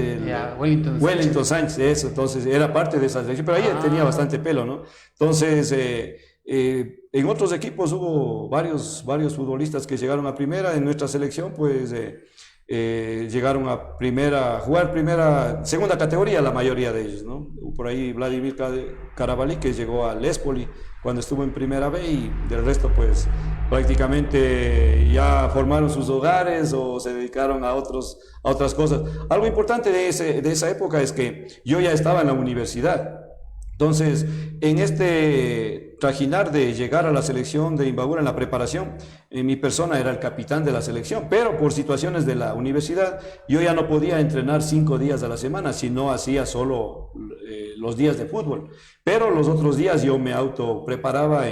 Wellington Sánchez, eso, entonces era parte de esa selección, pero ahí tenía bastante pelo, ¿no? Entonces, en otros equipos hubo varios futbolistas que llegaron a primera, en nuestra selección, pues llegaron a jugar segunda categoría la mayoría de ellos, ¿no? Por ahí Vladimir Carabalí, que llegó al Espoli cuando estuvo en primera B, y del resto pues prácticamente ya formaron sus hogares o se dedicaron a otras cosas. Algo importante de esa época es que yo ya estaba en la universidad. Entonces, en este trajinar de llegar a la selección de Imbabura en la preparación, mi persona era el capitán de la selección, pero por situaciones de la universidad, yo ya no podía entrenar 5 días a la semana, sino hacía solo los días de fútbol. Pero los otros días yo me autopreparaba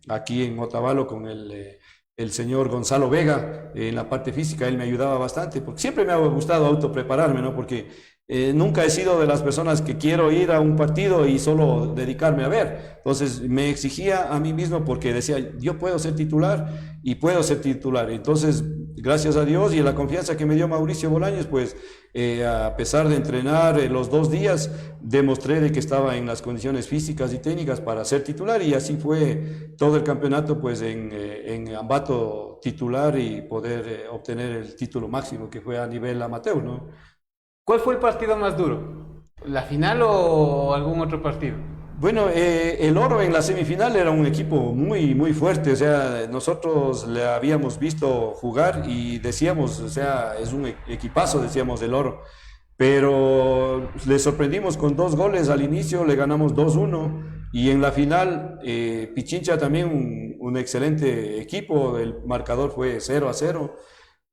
aquí en Otavalo con el señor Gonzalo Vega, en la parte física. Él me ayudaba bastante, porque siempre me ha gustado autoprepararme, ¿no? Porque nunca he sido de las personas que quiero ir a un partido y solo dedicarme a ver. Entonces me exigía a mí mismo, porque decía, yo puedo ser titular y puedo ser titular. Entonces, gracias a Dios y a la confianza que me dio Mauricio Bolaños, pues a pesar de entrenar los 2 días, demostré de que estaba en las condiciones físicas y técnicas para ser titular, y así fue todo el campeonato, pues en Ambato titular, y poder obtener el título máximo, que fue a nivel amateur, ¿no? ¿Cuál fue el partido más duro? ¿La final o algún otro partido? Bueno, el Oro en la semifinal era un equipo muy, muy fuerte. O sea, nosotros le habíamos visto jugar y decíamos, o sea, es un equipazo, decíamos, del Oro. Pero le sorprendimos con 2 goles al inicio, le ganamos 2-1. Y en la final, Pichincha también un excelente equipo, el marcador fue 0-0.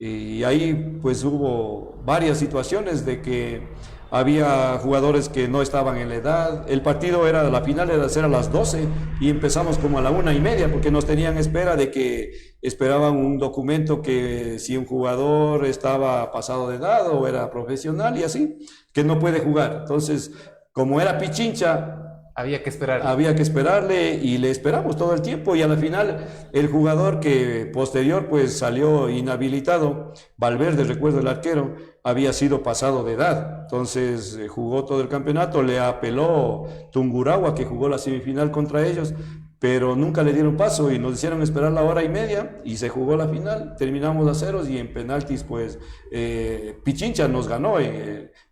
Y ahí pues hubo varias situaciones de que había jugadores que no estaban en la edad. El partido la final era a las 12 y empezamos como a la 1:30, porque nos tenían espera de que esperaban un documento que si un jugador estaba pasado de edad o era profesional y así, que no puede jugar. Entonces, como era Pichincha, había que esperarle. Había que esperarle, y le esperamos todo el tiempo, y a la final el jugador que posterior pues salió inhabilitado, Valverde, recuerdo el arquero, había sido pasado de edad. Entonces jugó todo el campeonato, le apeló Tungurahua, que jugó la semifinal contra ellos, pero nunca le dieron paso y nos hicieron esperar la 1:30 y se jugó la final. Terminamos a 0 y en penaltis pues Pichincha nos ganó,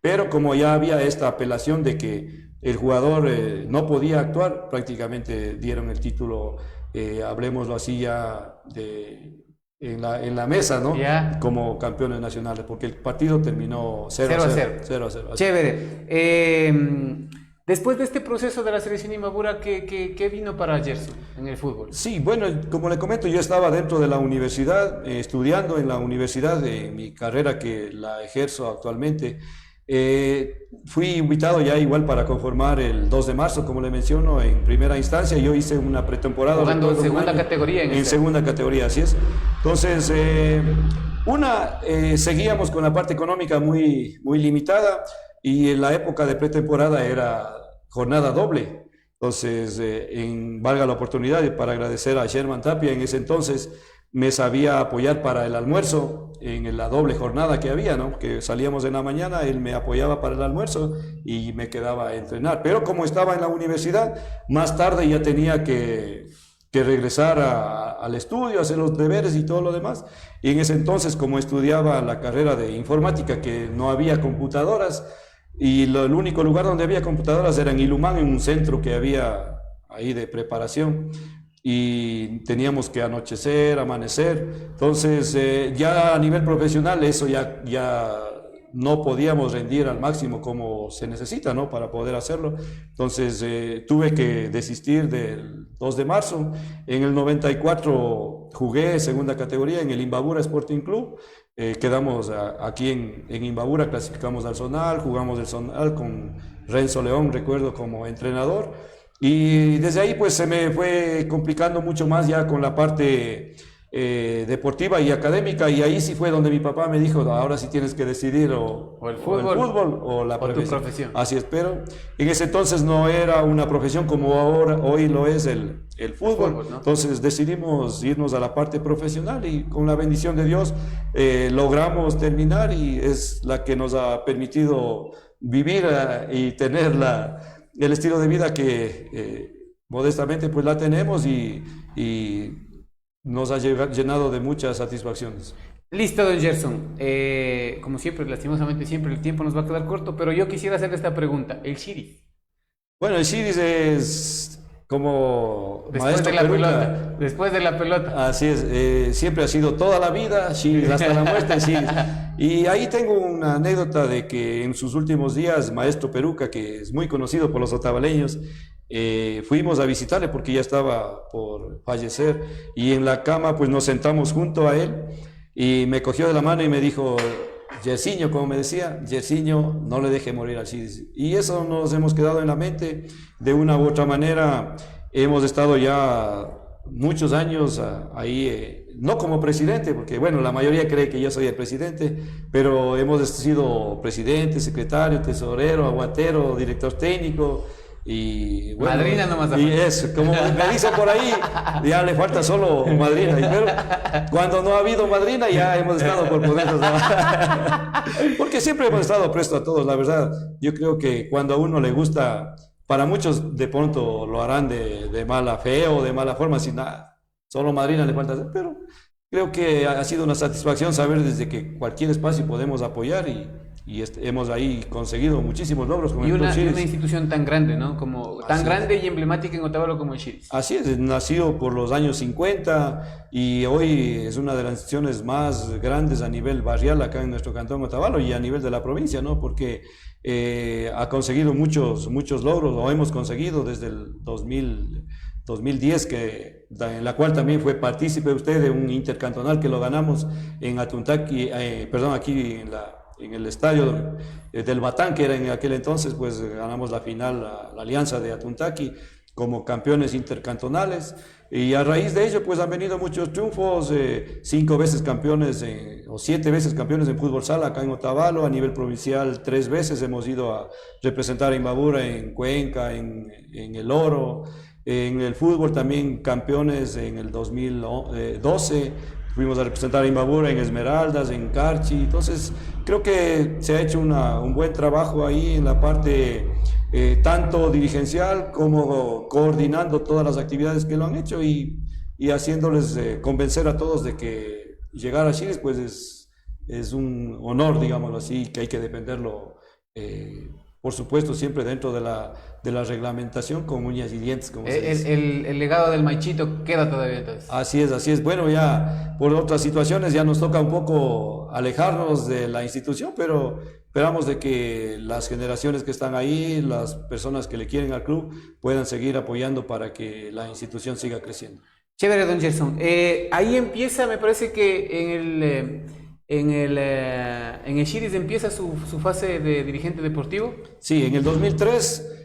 pero como ya había esta apelación de que el jugador no podía actuar, prácticamente dieron el título, hablemoslo así ya, en la mesa, ¿no? Yeah. Como campeones nacionales, porque el partido terminó 0-0. Chévere. Después de este proceso de la selección Imbabura, ¿qué vino para Gerson en el fútbol? Sí, bueno, como le comento, yo estaba dentro de la universidad, estudiando en la universidad de mi carrera, que la ejerzo actualmente. Fui invitado ya igual para conformar el 2 de marzo, como le menciono, en primera instancia. Yo hice una pretemporada. Jugando en segunda categoría. En segunda categoría, así es. Entonces, seguíamos con la parte económica muy, muy limitada, y en la época de pretemporada era jornada doble. Entonces, valga la oportunidad para agradecer a Sherman Tapia, en ese entonces me sabía apoyar para el almuerzo en la doble jornada que había, ¿no? Que salíamos en la mañana, él me apoyaba para el almuerzo y me quedaba a entrenar. Pero como estaba en la universidad, más tarde ya tenía que regresar al estudio, hacer los deberes y todo lo demás. Y en ese entonces, como estudiaba la carrera de informática, que no había computadoras, y el único lugar donde había computadoras era en Ilumán, en un centro que había ahí de preparación, y teníamos que anochecer, amanecer. Entonces ya a nivel profesional eso ya no podíamos rendir al máximo como se necesita, ¿no? Para poder hacerlo. Entonces tuve que desistir del 2 de marzo. En el 94 jugué segunda categoría en el Imbabura Sporting Club. Quedamos aquí en Imbabura, clasificamos al zonal, jugamos el zonal con Renzo León, recuerdo, como entrenador. Y desde ahí pues se me fue complicando mucho más ya con la parte deportiva y académica, y ahí sí fue donde mi papá me dijo, ahora sí tienes que decidir o el fútbol o la tu profesión. Así es, pero en ese entonces no era una profesión como hoy lo es el fútbol, ¿no? Entonces decidimos irnos a la parte profesional y con la bendición de Dios logramos terminar, y es la que nos ha permitido vivir y tener el estilo de vida que modestamente pues la tenemos, y nos ha llenado de muchas satisfacciones. Listo, don Gerson. Como siempre, lastimosamente siempre el tiempo nos va a quedar corto, pero yo quisiera hacerle esta pregunta. ¿El Shiris? Bueno, el Shiris es como maestro pelota. Después de la pelota. Así es, siempre ha sido toda la vida Shiris, hasta la muerte Shiris. Y ahí tengo una anécdota de que en sus últimos días, maestro Peruca, que es muy conocido por los otavaleños, fuimos a visitarle porque ya estaba por fallecer, y en la cama pues nos sentamos junto a él y me cogió de la mano y me dijo, Yersiño, como me decía, Yersiño, no le deje morir al Shiris. Y eso nos hemos quedado en la mente. De una u otra manera hemos estado ya muchos años ahí, no como presidente, porque bueno, la mayoría cree que yo soy el presidente, pero hemos sido presidente, secretario, tesorero, aguatero, director técnico, y bueno, madrina nomás. Y eso, como me dicen por ahí, ya le falta solo madrina, pero cuando no ha habido madrina ya hemos estado por ponernos, porque siempre hemos estado prestos a todos, la verdad. Yo creo que cuando a uno le gusta, para muchos de pronto lo harán de mala fe o de mala forma, sin nada, solo madrina le falta hacer, pero creo que ha sido una satisfacción saber desde que cualquier espacio podemos apoyar, y hemos ahí conseguido muchísimos logros con y el Club Shiris. Una institución tan grande, ¿no? Tan grande y emblemática en Otavalo como el Shiris. Así es, nació por los años 50 y hoy es una de las instituciones más grandes a nivel barrial acá en nuestro cantón Otavalo y a nivel de la provincia, ¿no? Porque ha conseguido muchos logros, o hemos conseguido desde el 2010, en la cual también fue partícipe usted de un intercantonal que lo ganamos en Atuntaqui, aquí en el estadio del Batán, que era en aquel entonces, pues ganamos la final, la alianza de Atuntaqui, como campeones intercantonales, y a raíz de ello pues han venido muchos triunfos, 5 veces campeones o 7 veces campeones en fútbol sala acá en Otavalo, a nivel provincial 3 veces hemos ido a representar a Imbabura en Cuenca, en El Oro, en el fútbol también campeones en el 2012, fuimos a representar a Imbabura en Esmeraldas, en Carchi. Entonces creo que se ha hecho un buen trabajo ahí en la parte tanto dirigencial como coordinando todas las actividades que lo han hecho, y haciéndoles convencer a todos de que llegar a Shiris pues es un honor, digámoslo así, que hay que defenderlo, por supuesto siempre dentro de la reglamentación, con uñas y dientes, como se dice. El legado del Maichito queda todavía entonces. Así es. Bueno, ya por otras situaciones ya nos toca un poco alejarnos de la institución, pero esperamos de que las generaciones que están ahí, las personas que le quieren al club, puedan seguir apoyando para que la institución siga creciendo. Chévere, don Gerson. Ahí empieza, me parece que en el Shiris empieza su fase de dirigente deportivo. Sí, en el 2003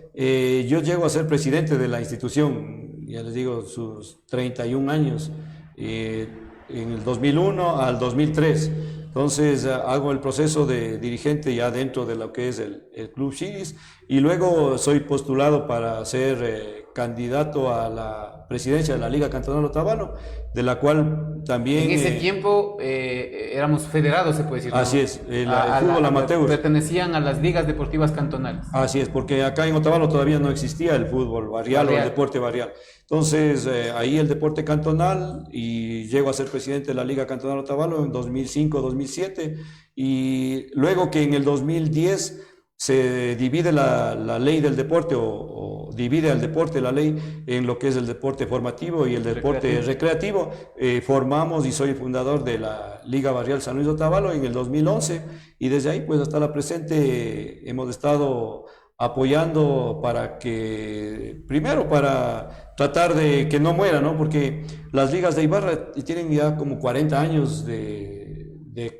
yo llego a ser presidente de la institución, ya les digo, sus 31 años, en el 2001 al 2003. Entonces hago el proceso de dirigente ya dentro de lo que es el Club Shiris, y luego soy postulado para ser candidato a la presidencia de la Liga Cantonal Otavalo, de la cual también... En ese tiempo éramos federados, se puede decir, ¿no? Así es, el fútbol amateur. Pertenecían a las ligas deportivas cantonales. Así es, porque acá en Otavalo todavía no existía el fútbol barrial o el deporte barrial. Entonces, ahí el deporte cantonal, y llego a ser presidente de la Liga Cantonal Otavalo en 2005-2007, y luego que en el 2010 se divide la ley del deporte, o divide al deporte la ley en lo que es el deporte formativo y el deporte recreativo. Formamos y soy fundador de la Liga Barrial San Luis Otavalo en el 2011, y desde ahí pues hasta la presente hemos estado apoyando para que, primero para tratar de que no muera, ¿no? Porque las ligas de Ibarra tienen ya como 40 años de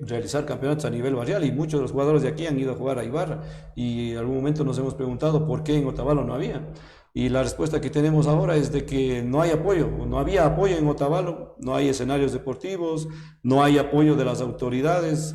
realizar campeonatos a nivel barrial, y muchos de los jugadores de aquí han ido a jugar a Ibarra, y en algún momento nos hemos preguntado por qué en Otavalo no había. y la respuesta que tenemos ahora es de que no hay apoyo, no había apoyo en Otavalo, no hay escenarios deportivos, no hay apoyo de las autoridades,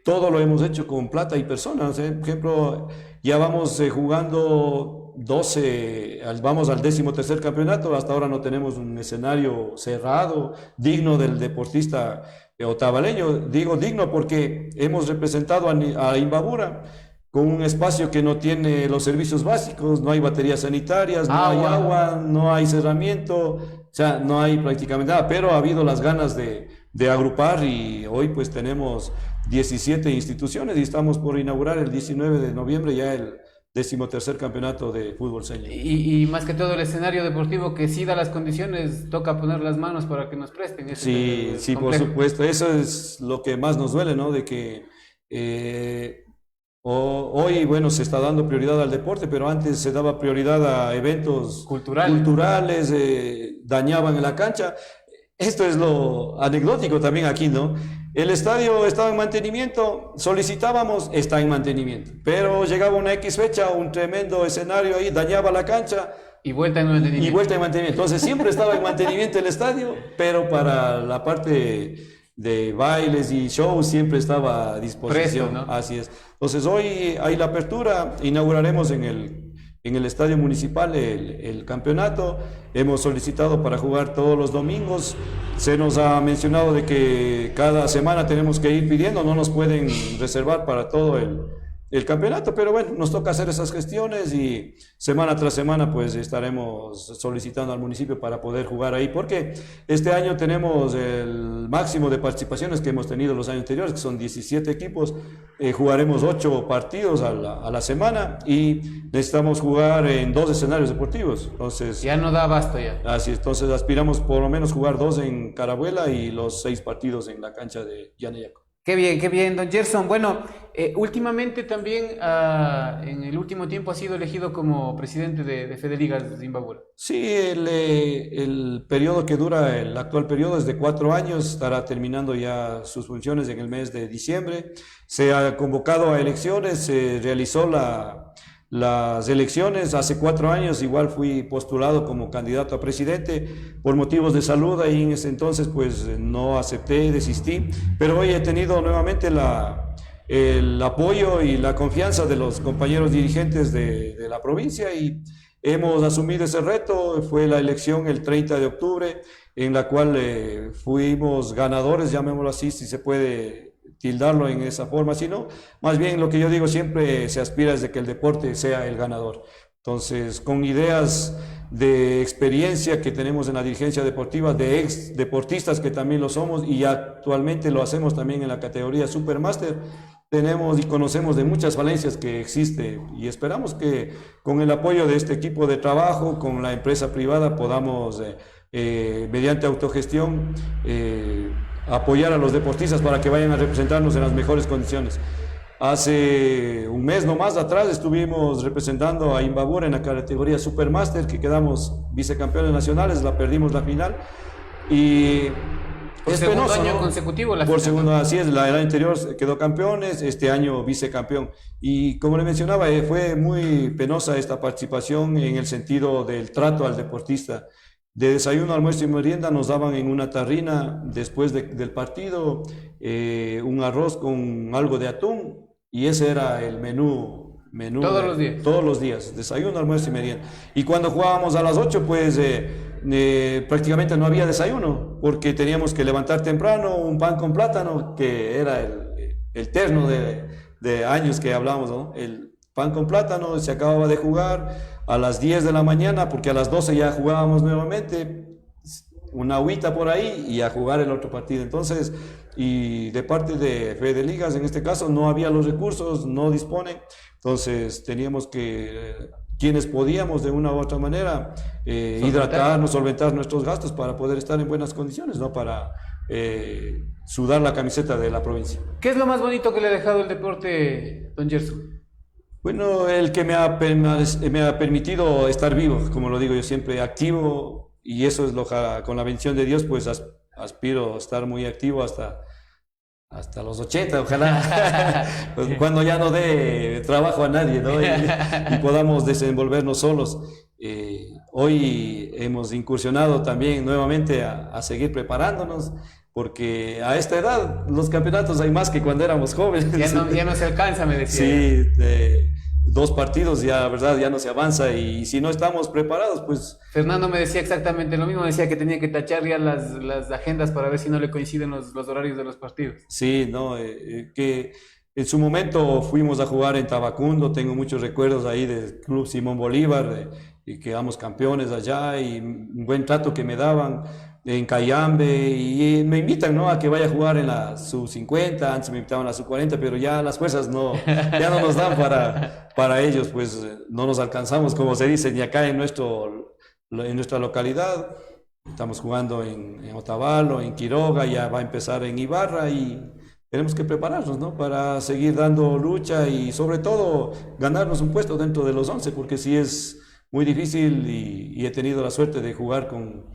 todo lo hemos hecho con plata y personas. Por ejemplo, ya vamos jugando 12, vamos al 13º campeonato, hasta ahora no tenemos un escenario cerrado, digno del deportista otavaleño. Digo digno porque hemos representado a Imbabura con un espacio que no tiene los servicios básicos, no hay baterías sanitarias, no hay agua, no hay cerramiento, o sea, no hay prácticamente nada, pero ha habido las ganas de agrupar y hoy pues tenemos 17 instituciones y estamos por inaugurar el 19 de noviembre ya el 13º campeonato de fútbol señor. Y más que todo el escenario deportivo que sí da las condiciones, toca poner las manos para que nos presten. Sí, por supuesto, eso es lo que más nos duele, ¿no? De que hoy, bueno, se está dando prioridad al deporte, pero antes se daba prioridad a eventos culturales, dañaban en la cancha. Esto es lo anecdótico también aquí, ¿no? El estadio estaba en mantenimiento, solicitábamos, está en mantenimiento, pero llegaba una X fecha, un tremendo escenario ahí, dañaba la cancha. Y vuelta en mantenimiento. Y vuelta en mantenimiento. Entonces siempre estaba en mantenimiento el estadio, pero para la parte de bailes y shows siempre estaba a disposición. Presto, ¿no? Así es. Entonces hoy hay la apertura, inauguraremos en el estadio municipal el campeonato. Hemos solicitado para jugar todos los domingos. Se nos ha mencionado de que cada semana tenemos que ir pidiendo, no nos pueden reservar para todo el campeonato, pero bueno, nos toca hacer esas gestiones y semana tras semana pues estaremos solicitando al municipio para poder jugar ahí, porque este año tenemos el máximo de participaciones que hemos tenido los años anteriores, que son 17 equipos, jugaremos 8 partidos a la semana y necesitamos jugar en 2 escenarios deportivos, entonces... Ya no da abasto ya. Así, entonces aspiramos por lo menos jugar 2 en Carabuela y los 6 partidos en la cancha de Llanayaco. Qué bien, don Gerson. Bueno, últimamente también, en el último tiempo, ha sido elegido como presidente de Fedeligas de Imbabura. Sí, el periodo que dura, el actual periodo es de 4 años, estará terminando ya sus funciones en el mes de diciembre. Se ha convocado a elecciones, se realizó las elecciones hace 4 años, igual fui postulado como candidato a presidente por motivos de salud, ahí en ese entonces pues no acepté, desistí, pero hoy he tenido nuevamente el apoyo y la confianza de los compañeros dirigentes de la provincia y hemos asumido ese reto. Fue la elección el 30 de octubre en la cual fuimos ganadores, llamémoslo así, si se puede tildarlo en esa forma, sino más bien lo que yo digo siempre se aspira es de que el deporte sea el ganador. Entonces, con ideas de experiencia que tenemos en la dirigencia deportiva, de ex deportistas que también lo somos y actualmente lo hacemos también en la categoría Supermaster, tenemos y conocemos de muchas falencias que existen y esperamos que con el apoyo de este equipo de trabajo, con la empresa privada, podamos mediante autogestión apoyar a los deportistas para que vayan a representarnos en las mejores condiciones. Hace un mes nomás atrás estuvimos representando a Imbabura en la categoría Supermaster, que quedamos vicecampeones nacionales, la perdimos la final y es penoso, segundo año ¿no? consecutivo la Por final. segundo, así es, el año anterior quedó campeones, este año vicecampeón. Y como le mencionaba, fue muy penosa esta participación en el sentido del trato al deportista. De desayuno, almuerzo y merienda nos daban en una tarrina después del partido un arroz con algo de atún y ese era el menú todos los días. Todos los días, desayuno, almuerzo y merienda. Y cuando jugábamos a las 8, pues prácticamente no había desayuno porque teníamos que levantar temprano, un pan con plátano, que era el terno de años que hablamos, ¿no? El pan con plátano, se acababa de jugar a las 10 de la mañana, porque a las 12 ya jugábamos nuevamente, una agüita por ahí y a jugar el otro partido. Entonces, y de parte de Fedeligas, en este caso, no había los recursos, no disponen, entonces teníamos que, quienes podíamos de una u otra manera, hidratarnos, solventar nuestros gastos para poder estar en buenas condiciones, ¿no? Para sudar la camiseta de la provincia. ¿Qué es lo más bonito que le ha dejado el deporte, don Gerson? Bueno, el que me ha permitido estar vivo, como lo digo yo siempre, activo, y eso es con la bendición de Dios, pues aspiro a estar muy activo hasta hasta los 80, ojalá, cuando ya no dé trabajo a nadie, ¿no? Y podamos desenvolvernos solos. Hoy hemos incursionado también nuevamente a seguir preparándonos, porque a esta edad los campeonatos hay más que cuando éramos jóvenes. Ya no se alcanza, me decía. Sí, 2 partidos ya, ¿verdad? Ya no se avanza, y si no estamos preparados, pues... Fernando me decía exactamente lo mismo, decía que tenía que tachar ya las agendas para ver si no le coinciden los horarios de los partidos. Sí, no, que en su momento fuimos a jugar en Tabacundo, tengo muchos recuerdos ahí del Club Simón Bolívar, y quedamos campeones allá, y un buen trato que me daban en Cayambe, y me invitan, ¿no?, a que vaya a jugar en la sub-50, antes me invitaban a la sub-40, pero ya las fuerzas ya no nos dan para ellos, pues no nos alcanzamos, como se dice, ni acá en nuestra localidad. Estamos jugando en Otavalo, en Quiroga, ya va a empezar en Ibarra, y tenemos que prepararnos, ¿no?, para seguir dando lucha y sobre todo ganarnos un puesto dentro de los 11, porque sí es muy difícil, y he tenido la suerte de jugar con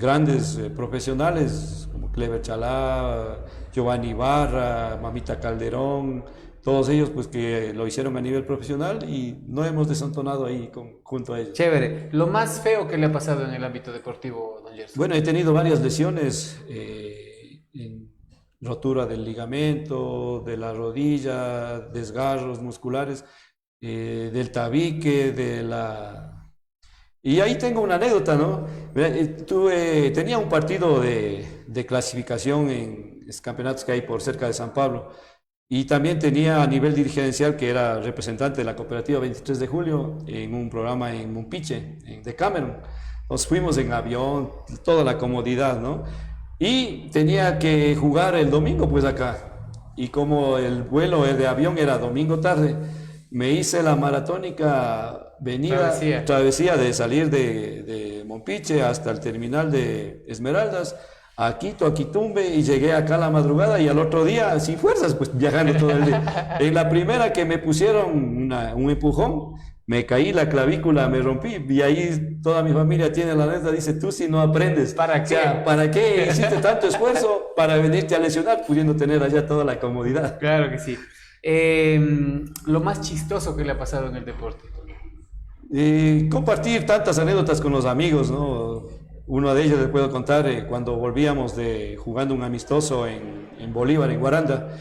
grandes profesionales como Clever Chalá, Giovanni Ibarra, Mamita Calderón, todos ellos pues que lo hicieron a nivel profesional, y no hemos desentonado ahí junto a ellos. Chévere. ¿Lo más feo que le ha pasado en el ámbito deportivo, don Gerson? Bueno, he tenido varias lesiones, rotura del ligamento, de la rodilla, desgarros musculares, del tabique, Y ahí tengo una anécdota, ¿no? Tenía un partido de clasificación en los campeonatos que hay por cerca de San Pablo, y también tenía a nivel dirigencial, que era representante de la cooperativa 23 de julio, en un programa en Mompiche, en Decameron. Nos fuimos en avión, toda la comodidad, ¿no? Y tenía que jugar el domingo, pues acá. Y como el vuelo de avión era domingo tarde, me hice la maratónica travesía de salir de Mompiche hasta el terminal de Esmeraldas, a Quito, a Quitumbe, y llegué acá a la madrugada, y al otro día sin fuerzas, pues viajando todo el día. En la primera que me pusieron un empujón, me caí la clavícula, me rompí, y ahí toda mi familia tiene la neta, dice, tú si no aprendes. ¿Para qué? O sea, ¿para qué hiciste tanto esfuerzo para venirte a lesionar, pudiendo tener allá toda la comodidad? Claro que sí. Lo más chistoso que le ha pasado en el deporte. Compartir tantas anécdotas con los amigos, ¿no? Uno de ellos les puedo contar, cuando volvíamos jugando un amistoso en Bolívar, en Guaranda,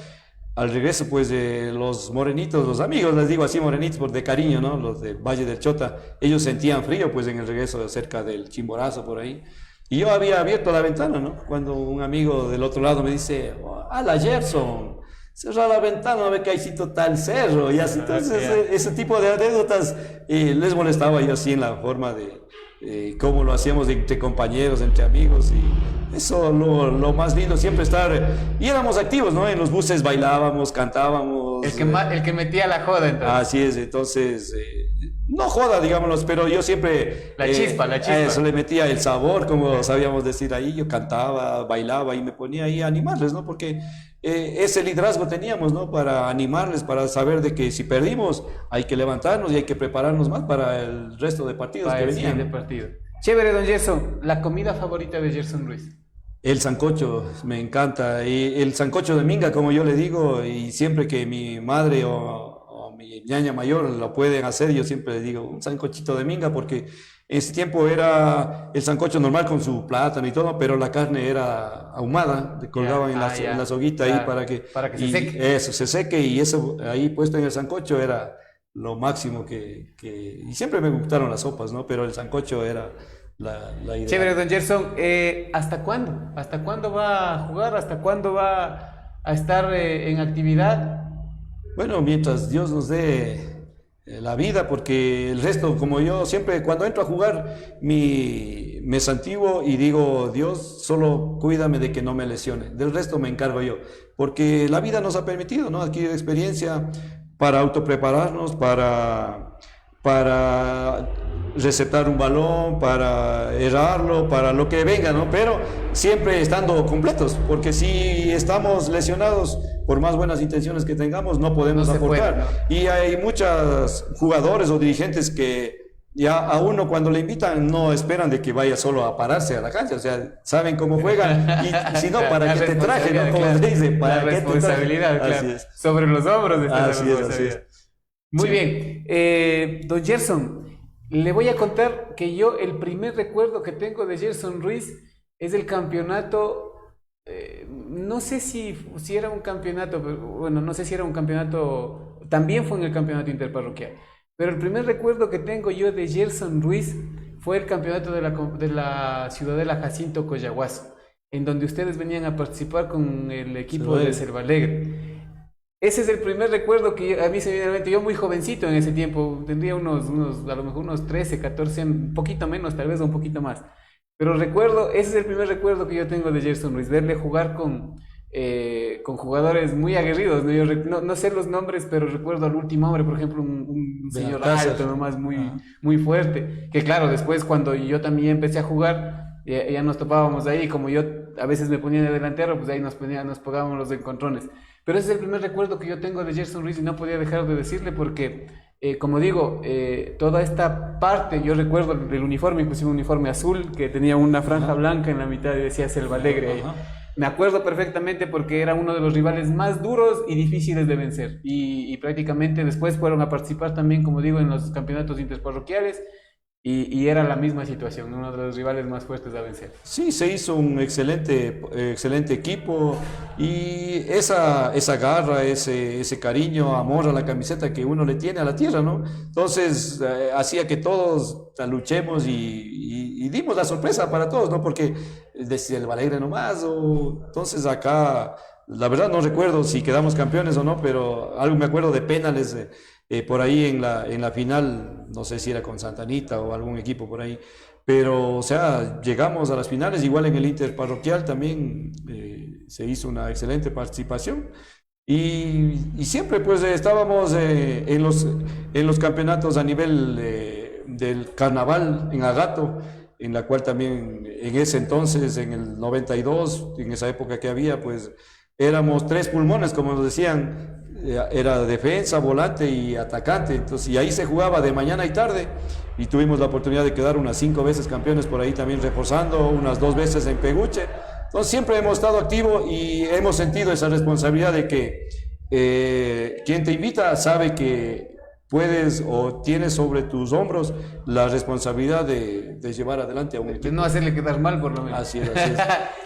al regreso pues de los morenitos, los amigos, les digo así morenitos por de cariño, ¿no?, los de Valle del Chota, ellos sentían frío pues en el regreso cerca del Chimborazo por ahí, y yo había abierto la ventana, ¿no?, cuando un amigo del otro lado me dice, ¡Hala, Gerson! Cerra la ventana, ve que hay sitio tal cerro, y así. Entonces ese tipo de anécdotas les molestaba yo así en la forma de cómo lo hacíamos entre compañeros, entre amigos, y eso lo más lindo, siempre estar, y éramos activos, ¿no? En los buses bailábamos, cantábamos. El que metía la joda, entonces. Así es, entonces, no joda, digámoslo, pero yo siempre... La chispa. Eso le metía el sabor, como sabíamos decir ahí, yo cantaba, bailaba, y me ponía ahí a animarles, ¿no? Porque ese liderazgo teníamos, ¿no? Para animarles, para saber de que si perdimos hay que levantarnos y hay que prepararnos más para el resto de partidos que venían. De partido. Chévere, don Gerson. ¿La comida favorita de Gerson Ruiz? El sancocho, me encanta. Y el sancocho de minga, como yo le digo, y siempre que mi madre o mi ñaña mayor lo pueden hacer, yo siempre le digo un sancochito de minga, porque en ese tiempo era el sancocho normal con su plátano y todo, pero la carne era ahumada, le colgaban en la soguita, claro, ahí para que se seque. Eso, se seque, y eso ahí puesto en el sancocho era lo máximo y siempre me gustaron las sopas, ¿no? Pero el sancocho era la idea. Chévere, don Gerson. ¿Hasta cuándo? ¿Hasta cuándo va a jugar? ¿Hasta cuándo va a estar en actividad? Bueno, mientras Dios nos dé la vida, porque el resto, como yo siempre cuando entro a jugar me santiguo y digo, Dios, solo cuídame de que no me lesione, del resto me encargo yo, porque la vida nos ha permitido, ¿no?, adquirir experiencia para autoprepararnos, para receptar un balón, para errarlo, para lo que venga, ¿no? Pero siempre estando completos, porque si estamos lesionados, por más buenas intenciones que tengamos, no podemos aportar. Puede, ¿no? Y hay muchos jugadores o dirigentes que ya a uno cuando le invitan no esperan de que vaya solo a pararse a la cancha, o sea, saben cómo juegan y si no, ¿para qué te traje? ¿No? Como se dice, ¿para la qué te traje? responsabilidad, claro. Sobre los hombros está la responsabilidad. Así es. Muy Sí. bien, don Gerson, le voy a contar que yo el primer recuerdo que tengo de Gerson Ruiz es el campeonato, no sé si era un campeonato, bueno, no sé si era un campeonato, también fue en el campeonato interparroquial, pero el primer recuerdo que tengo yo de Gerson Ruiz fue el campeonato de la Ciudadela Jacinto Coyahuaso, en donde ustedes venían a participar con el equipo de Selva Alegre. Ese es el primer recuerdo que a mí se me viene a la mente. Yo muy jovencito en ese tiempo, tendría a lo mejor unos 13, 14, un poquito menos, tal vez un poquito más. Pero ese es el primer recuerdo que yo tengo de Gerson Ruiz, verle jugar con jugadores muy aguerridos, ¿no? Yo no sé los nombres, pero recuerdo al último hombre, por ejemplo, un señor alto, nomás muy fuerte, que claro, después cuando yo también empecé a jugar, ya nos topábamos ahí, como yo a veces me ponía de delantero, pues ahí nos pegábamos los encontrones. Pero ese es el primer recuerdo que yo tengo de Gerson Ruiz y no podía dejar de decirle porque, como digo, toda esta parte, yo recuerdo el uniforme, inclusive un uniforme azul que tenía una franja blanca en la mitad y decía Selva Alegre. Me acuerdo perfectamente porque era uno de los rivales más duros y difíciles de vencer. Y prácticamente después fueron a participar también, como digo, en los campeonatos interparroquiales. Y era la misma situación, uno de los rivales más fuertes a vencer. Sí, se hizo un excelente equipo y esa garra, ese cariño, amor a la camiseta que uno le tiene a la tierra, ¿no? Entonces hacía que todos luchemos y dimos la sorpresa para todos, ¿no? Porque desde el Alegre nomás, entonces acá, la verdad no recuerdo si quedamos campeones o no, pero algo me acuerdo de penales. Por ahí en la final, no sé si era con Santa Anita o algún equipo por ahí, pero o sea, llegamos a las finales, igual en el interparroquial también se hizo una excelente participación y siempre pues estábamos en los campeonatos a nivel del carnaval en Agato, en la cual también en ese entonces, en el 92, en esa época que había, pues éramos 3 pulmones, como nos decían. Era defensa, volante y atacante, entonces, y ahí se jugaba de mañana y tarde, y tuvimos la oportunidad de quedar unas 5 veces campeones por ahí también reforzando, unas 2 veces en Peguche, entonces siempre hemos estado activos y hemos sentido esa responsabilidad de que quien te invita sabe que puedes o tienes sobre tus hombros la responsabilidad de llevar adelante a un equipo. De no hacerle quedar mal por lo menos. Así es. Entonces,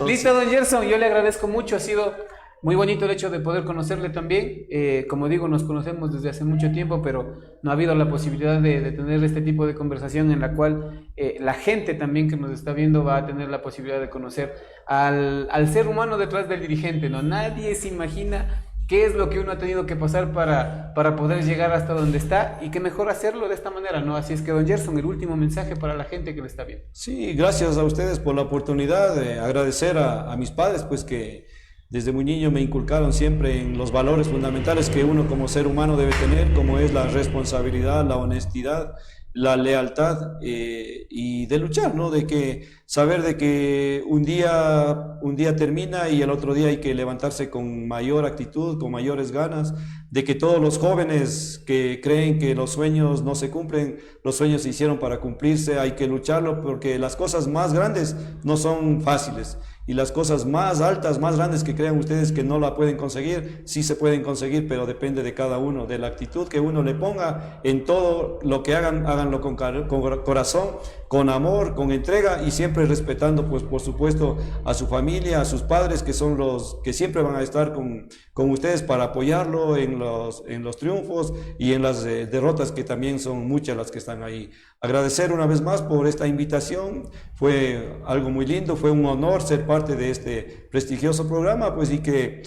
listo, don Gerson, yo le agradezco mucho, ha sido muy bonito el hecho de poder conocerle también. Como digo, nos conocemos desde hace mucho tiempo, pero no ha habido la posibilidad de tener este tipo de conversación en la cual la gente también que nos está viendo va a tener la posibilidad de conocer al ser humano detrás del dirigente, ¿no? Nadie se imagina qué es lo que uno ha tenido que pasar para poder llegar hasta donde está, y qué mejor hacerlo de esta manera, ¿no? Así es que, don Gerson, el último mensaje para la gente que le está viendo. Sí, gracias a ustedes por la oportunidad de agradecer a mis padres, pues que desde muy niño me inculcaron siempre en los valores fundamentales que uno como ser humano debe tener, como es la responsabilidad, la honestidad, la lealtad y de luchar, ¿no? De que saber de que un día termina y el otro día hay que levantarse con mayor actitud, con mayores ganas, de que todos los jóvenes que creen que los sueños no se cumplen, los sueños se hicieron para cumplirse, hay que lucharlo porque las cosas más grandes no son fáciles. Y las cosas más altas, más grandes que crean ustedes que no la pueden conseguir, sí se pueden conseguir, pero depende de cada uno, de la actitud que uno le ponga en todo lo que hagan, háganlo con corazón, con amor, con entrega y siempre respetando, pues por supuesto, a su familia, a sus padres, que son los que siempre van a estar con ustedes para apoyarlo en los triunfos y en las derrotas, que también son muchas las que están ahí. Agradecer una vez más por esta invitación, fue algo muy lindo, fue un honor ser parte de este prestigioso programa, pues y que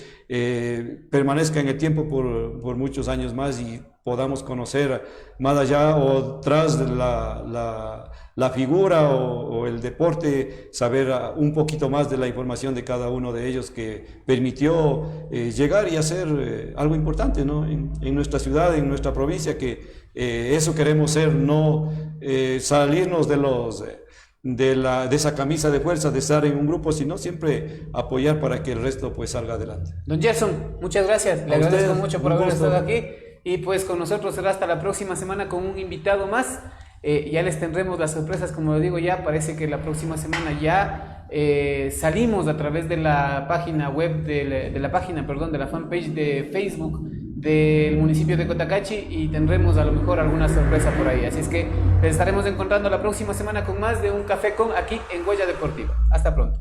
permanezca en el tiempo por muchos años más y podamos conocer más allá o tras de la figura o el deporte, saber un poquito más de la información de cada uno de ellos que permitió llegar y hacer algo importante, ¿no? En nuestra ciudad, en nuestra provincia, que eso queremos ser, no salirnos de esa camisa de fuerza de estar en un grupo, sino siempre apoyar para que el resto pues salga adelante. Don Gerson, muchas gracias, le agradezco mucho por haber estado aquí, y pues con nosotros será hasta la próxima semana con un invitado más. Ya les tendremos las sorpresas, como lo digo, ya parece que la próxima semana ya salimos a través de la página web, de la fanpage de Facebook del municipio de Cotacachi, y tendremos a lo mejor alguna sorpresa por ahí. Así es que les estaremos encontrando la próxima semana con más de Un Café Con aquí en Huella Deportiva. Hasta pronto.